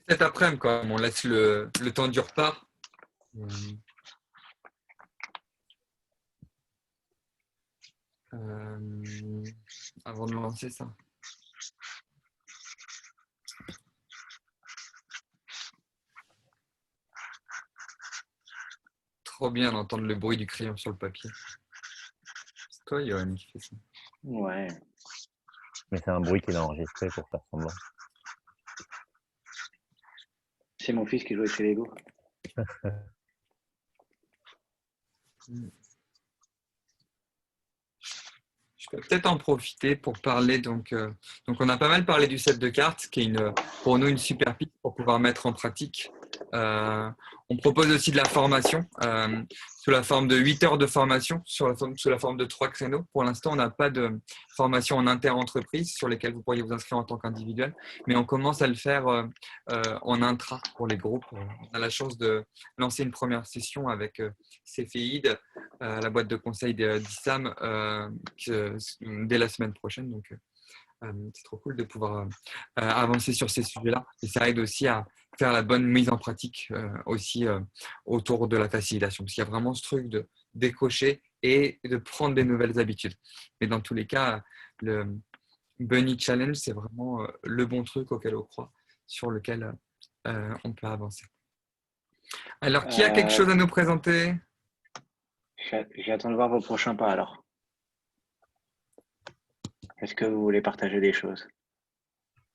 Speaker 1: Cet après-midi, on laisse le temps du repas. avant de lancer ça. Trop bien d'entendre le bruit du crayon sur le papier. C'est toi, Johan, qui fait ça.
Speaker 4: Ouais.
Speaker 2: Mais c'est un bruit qu'il a enregistré pour faire semblant.
Speaker 4: C'est mon fils qui joue avec ses Lego.
Speaker 1: Je peux peut-être en profiter pour parler. Donc, on a pas mal parlé du set de cartes, qui est pour nous une super piste pour pouvoir mettre en pratique. On propose aussi de la formation sous la forme de 8 heures de formation, sous la forme de 3 créneaux. Pour l'instant, on n'a pas de formation en inter-entreprise sur lesquelles vous pourriez vous inscrire en tant qu'individuel, mais on commence à le faire en intra pour les groupes. On a la chance de lancer une première session avec Céphéide, la boîte de conseil d'ISAM, dès la semaine prochaine. Donc, c'est trop cool de pouvoir avancer sur ces sujets-là. Et ça aide aussi à faire la bonne mise en pratique aussi autour de la facilitation. Parce qu'il y a vraiment ce truc de décocher et de prendre des nouvelles habitudes. Mais dans tous les cas, le Bunny Challenge, c'est vraiment le bon truc auquel on croit, sur lequel on peut avancer. Alors, qui a quelque chose à nous présenter?
Speaker 4: J'attends de voir vos prochains pas alors. Est-ce que vous voulez partager des choses?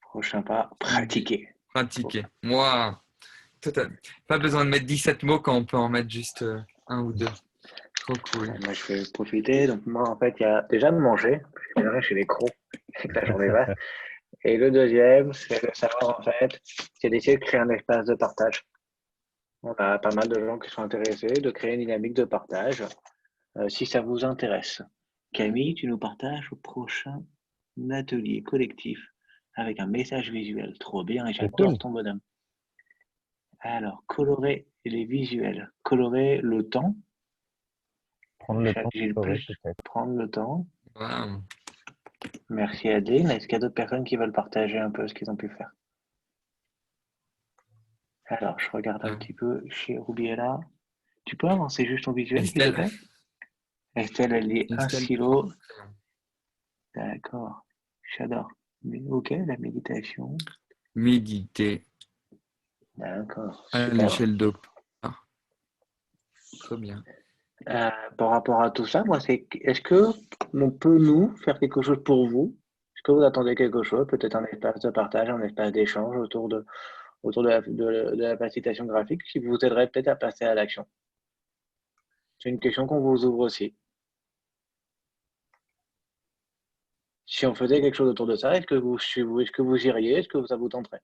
Speaker 4: Prochain pas, pratiquer.
Speaker 1: Pratiquer. Moi, pas besoin de mettre 17 mots quand on peut en mettre juste un ou deux. Trop cool.
Speaker 4: Moi, je vais profiter. Donc, moi, en fait, il y a déjà de manger. Parce que chez les crocs, c'est que la journée va. Et le deuxième, c'est de savoir, en fait, c'est d'essayer de créer un espace de partage. On a pas mal de gens qui sont intéressés de créer une dynamique de partage. Si ça vous intéresse. Camille, tu nous partages au prochain atelier collectif avec un message visuel. Trop bien, et j'adore ton bonhomme. Alors, colorer les visuels. Colorer le temps.
Speaker 2: Prendre le temps.
Speaker 4: Prendre le temps.
Speaker 1: Wow.
Speaker 4: Merci Adeline. Est-ce qu'il y a d'autres personnes qui veulent partager un peu ce qu'ils ont pu faire? Alors, je regarde un petit peu chez Rubiella. Tu peux avancer juste ton visuel, s'il te plaît? Estelle, elle dit un stylo. D'accord. J'adore. Ok, la méditation.
Speaker 1: Méditer.
Speaker 4: D'accord.
Speaker 1: À l'échelle docteur. Très bien.
Speaker 4: Par rapport à tout ça, moi, est-ce que on peut nous faire quelque chose pour vous? Est-ce que vous attendez quelque chose? Peut-être un espace de partage, un espace d'échange autour de la facilitation graphique qui vous aiderait peut-être à passer à l'action? C'est une question qu'on vous ouvre aussi. Si on faisait quelque chose autour de ça, est-ce que vous iriez? Est-ce que ça vous tenterait?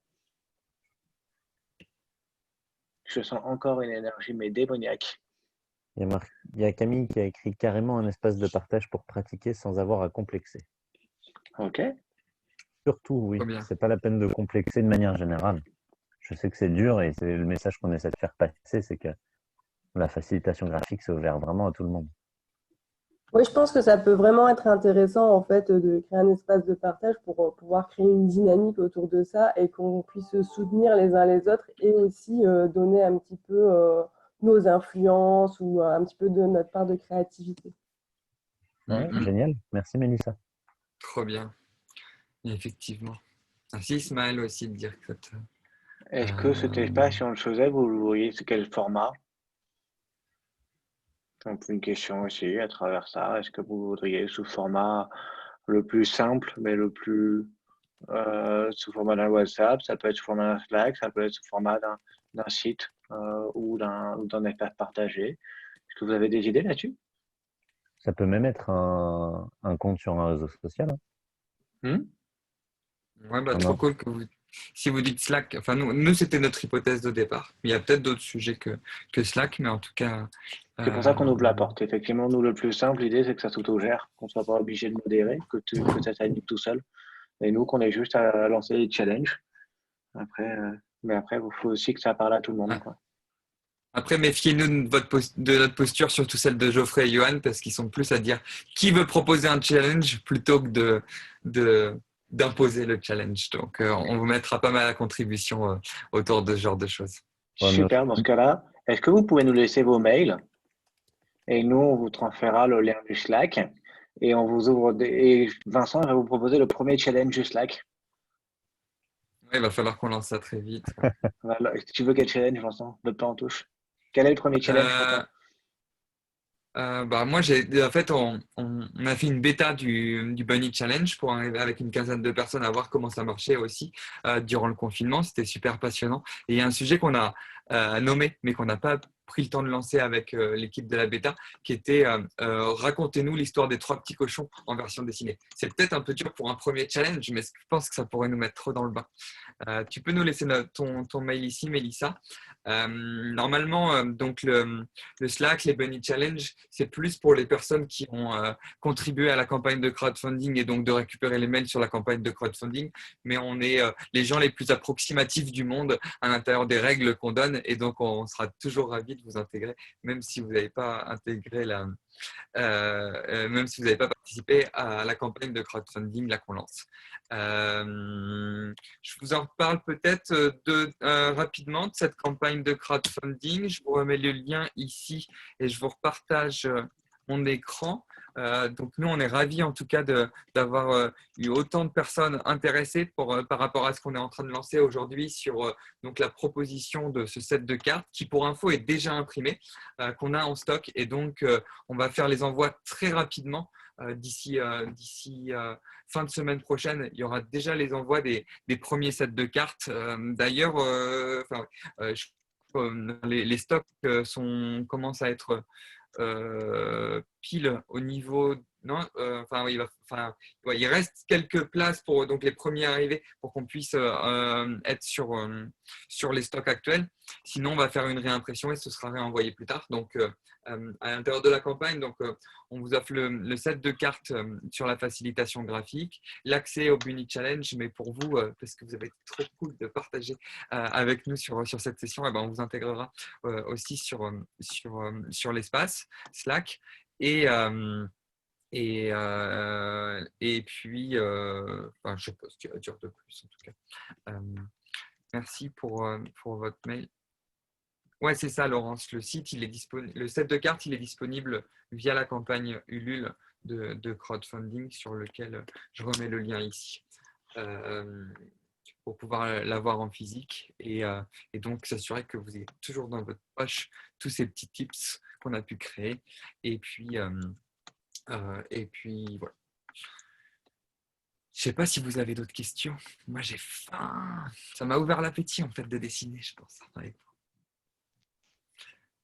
Speaker 4: Je sens encore une énergie, mais démoniaque.
Speaker 2: Il y a Camille qui a écrit carrément un espace de partage pour pratiquer sans avoir à complexer.
Speaker 4: Ok.
Speaker 2: Surtout, oui. C'est pas la peine de complexer de manière générale. Je sais que c'est dur et c'est le message qu'on essaie de faire passer, c'est que la facilitation graphique, c'est ouvert vraiment à tout le monde.
Speaker 7: Oui, je pense que ça peut vraiment être intéressant en fait de créer un espace de partage pour pouvoir créer une dynamique autour de ça et qu'on puisse se soutenir les uns les autres et aussi donner un petit peu nos influences ou un petit peu de notre part de créativité.
Speaker 2: Ouais, génial. Merci Mélissa.
Speaker 1: Trop bien. Effectivement. Merci Ismaël aussi de dire que
Speaker 4: Est-ce que cet espace, si on le faisait, vous le voyez, c'est quel format? Un peu une question aussi à travers ça. Est-ce que vous voudriez sous format le plus simple, mais le plus sous format d'un WhatsApp, ça peut être sous format d'un Slack, ça peut être sous format d'un site ou d'un espace partagé. Est-ce que vous avez des idées là-dessus?
Speaker 2: Ça peut même être un compte sur un réseau social.
Speaker 1: Ouais, bah, trop cool que si vous dites Slack, enfin nous c'était notre hypothèse de départ. Il y a peut-être d'autres sujets que Slack, mais en tout cas.
Speaker 4: C'est pour ça qu'on ouvre la porte. Effectivement, nous, le plus simple, l'idée, c'est que ça s'autogère, qu'on ne soit pas obligé de modérer, que ça s'anime tout seul. Et nous, qu'on ait juste à lancer les challenges. Mais après, il faut aussi que ça parle à tout le monde. Quoi.
Speaker 1: Après, méfiez-nous de notre posture, surtout celle de Geoffrey et Johan, parce qu'ils sont plus à dire qui veut proposer un challenge plutôt que d'imposer le challenge. Donc, on vous mettra pas mal à contribution autour de ce genre de choses.
Speaker 4: Super, dans ce cas-là, est-ce que vous pouvez nous laisser vos mails et nous, on vous transférera le lien du Slack. Et on vous ouvre et Vincent va vous proposer le premier challenge Slack.
Speaker 1: Ouais, il va falloir qu'on lance ça très vite.
Speaker 4: Voilà. Tu veux quel challenge, Vincent? Le pas en touche. Quel est le premier challenge pour
Speaker 1: Euh,
Speaker 4: toi?
Speaker 1: Bah, moi, en fait, on a fait une bêta du Bunny Challenge pour arriver avec une quinzaine de personnes à voir comment ça marchait aussi durant le confinement. C'était super passionnant. Et il y a un sujet qu'on a nommé, mais qu'on n'a pas pris le temps de lancer avec l'équipe de la bêta, qui était racontez-nous l'histoire des trois petits cochons en version dessinée. C'est peut-être un peu dur pour un premier challenge, mais je pense que ça pourrait nous mettre trop dans le bain. Tu peux nous laisser ton mail ici, Mélissa. Normalement, donc le Slack, les Bunny Challenge, c'est plus pour les personnes qui ont contribué à la campagne de crowdfunding et donc de récupérer les mails sur la campagne de crowdfunding. Mais on est les gens les plus approximatifs du monde à l'intérieur des règles qu'on donne et donc on sera toujours ravis de vous intégrer, même si vous n'avez pas intégré même si vous n'avez pas participé à la campagne de crowdfunding là qu'on lance. Je vous en reparle peut-être rapidement de cette campagne de crowdfunding. Je vous remets le lien ici et je vous repartage mon écran. Donc nous, on est ravis en tout cas d'avoir eu autant de personnes intéressées par rapport à ce qu'on est en train de lancer aujourd'hui sur donc la proposition de ce set de cartes qui, pour info, est déjà imprimé, qu'on a en stock. Et donc, on va faire les envois très rapidement. D'ici fin de semaine prochaine, il y aura déjà les envois des premiers sets de cartes. D'ailleurs, les stocks commencent à être pile au niveau. Non, il reste quelques places pour donc les premiers arrivés pour qu'on puisse être sur les stocks actuels. Sinon, on va faire une réimpression et ce sera réenvoyé plus tard. Donc, à l'intérieur de la campagne, donc, on vous offre le set de cartes sur la facilitation graphique, l'accès au Bunny Challenge, mais pour vous, parce que vous avez été trop cool de partager avec nous sur cette session, et ben, on vous intégrera aussi sur l'espace Slack. Et puis, je ne sais pas ce qu'il y a à dire de plus en tout cas. Merci pour votre mail. Ouais, c'est ça, Laurence. Le site, le set de cartes, il est disponible via la campagne Ulule de crowdfunding sur lequel je remets le lien ici pour pouvoir l'avoir en physique et donc s'assurer que vous ayez toujours dans votre poche tous ces petits tips qu'on a pu créer. Et puis voilà. Je ne sais pas si vous avez d'autres questions. Moi, j'ai faim. Ça m'a ouvert l'appétit en fait de dessiner, je pense.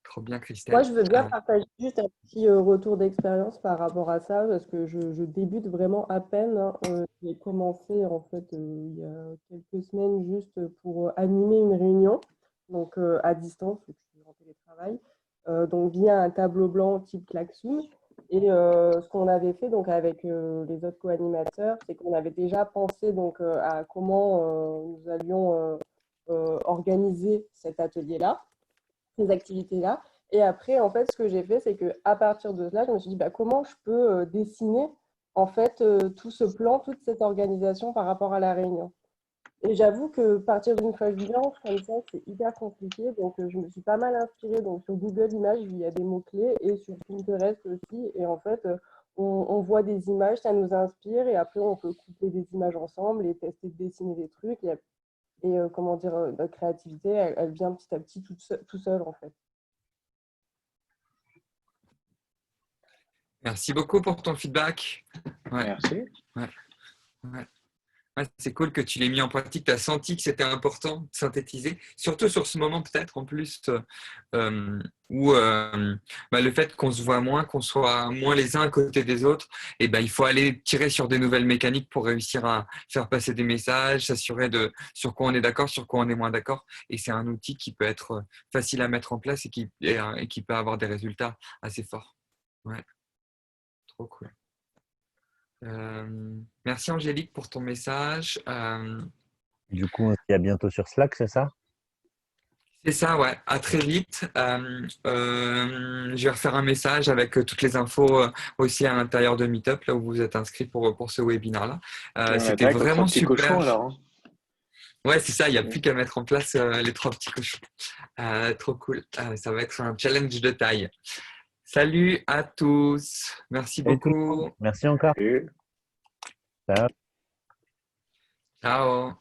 Speaker 1: Trop bien, Christelle.
Speaker 7: Moi, je veux bien partager juste un petit retour d'expérience par rapport à ça, parce que je débute vraiment à peine, hein. J'ai commencé en fait il y a quelques semaines juste pour animer une réunion, donc à distance, je suis en télétravail, donc via un tableau blanc type Klaxoon. Et ce qu'on avait fait donc avec les autres co-animateurs, c'est qu'on avait déjà pensé donc à comment nous allions organiser cet atelier-là, ces activités-là. Et après, en fait, ce que j'ai fait, c'est qu'à partir de là, je me suis dit, bah, comment je peux dessiner en fait tout ce plan, toute cette organisation par rapport à la réunion. Et j'avoue que partir d'une feuille blanche comme ça, c'est hyper compliqué. Donc, je me suis pas mal inspirée. Donc, sur Google Images, il y a des mots-clés et sur Pinterest aussi. Et en fait, on voit des images, ça nous inspire. Et après, on peut couper des images ensemble et tester de dessiner des trucs. Et comment dire, notre créativité, elle vient petit à petit tout seul, en fait.
Speaker 1: Merci beaucoup pour ton feedback. Ouais.
Speaker 4: Merci.
Speaker 1: Ouais. C'est cool que tu l'aies mis en pratique. Tu as senti que c'était important de synthétiser, surtout sur ce moment peut-être en plus où le fait qu'on se voit moins, qu'on soit moins les uns à côté des autres, et il faut aller tirer sur des nouvelles mécaniques pour réussir à faire passer des messages, s'assurer de sur quoi on est d'accord, sur quoi on est moins d'accord. Et c'est un outil qui peut être facile à mettre en place et qui peut avoir des résultats assez forts. Ouais. Trop cool. Merci Angélique pour ton message.
Speaker 2: Du coup, on se dit à bientôt sur Slack, c'est ça?
Speaker 1: C'est ça, ouais. À très vite. Je vais refaire un message avec toutes les infos aussi à l'intérieur de Meetup, là où vous êtes inscrit pour ce webinaire-là. C'était vraiment super.
Speaker 4: Cochons, alors, hein.
Speaker 1: Ouais, c'est ça. Il n'y a plus qu'à mettre en place les trois petits cochons. Trop cool. Ça va être un challenge de taille. Salut à tous. Merci
Speaker 2: Salut tout le monde.
Speaker 1: beaucoup.
Speaker 2: Merci encore.
Speaker 4: Et
Speaker 2: Ciao.
Speaker 1: Ciao.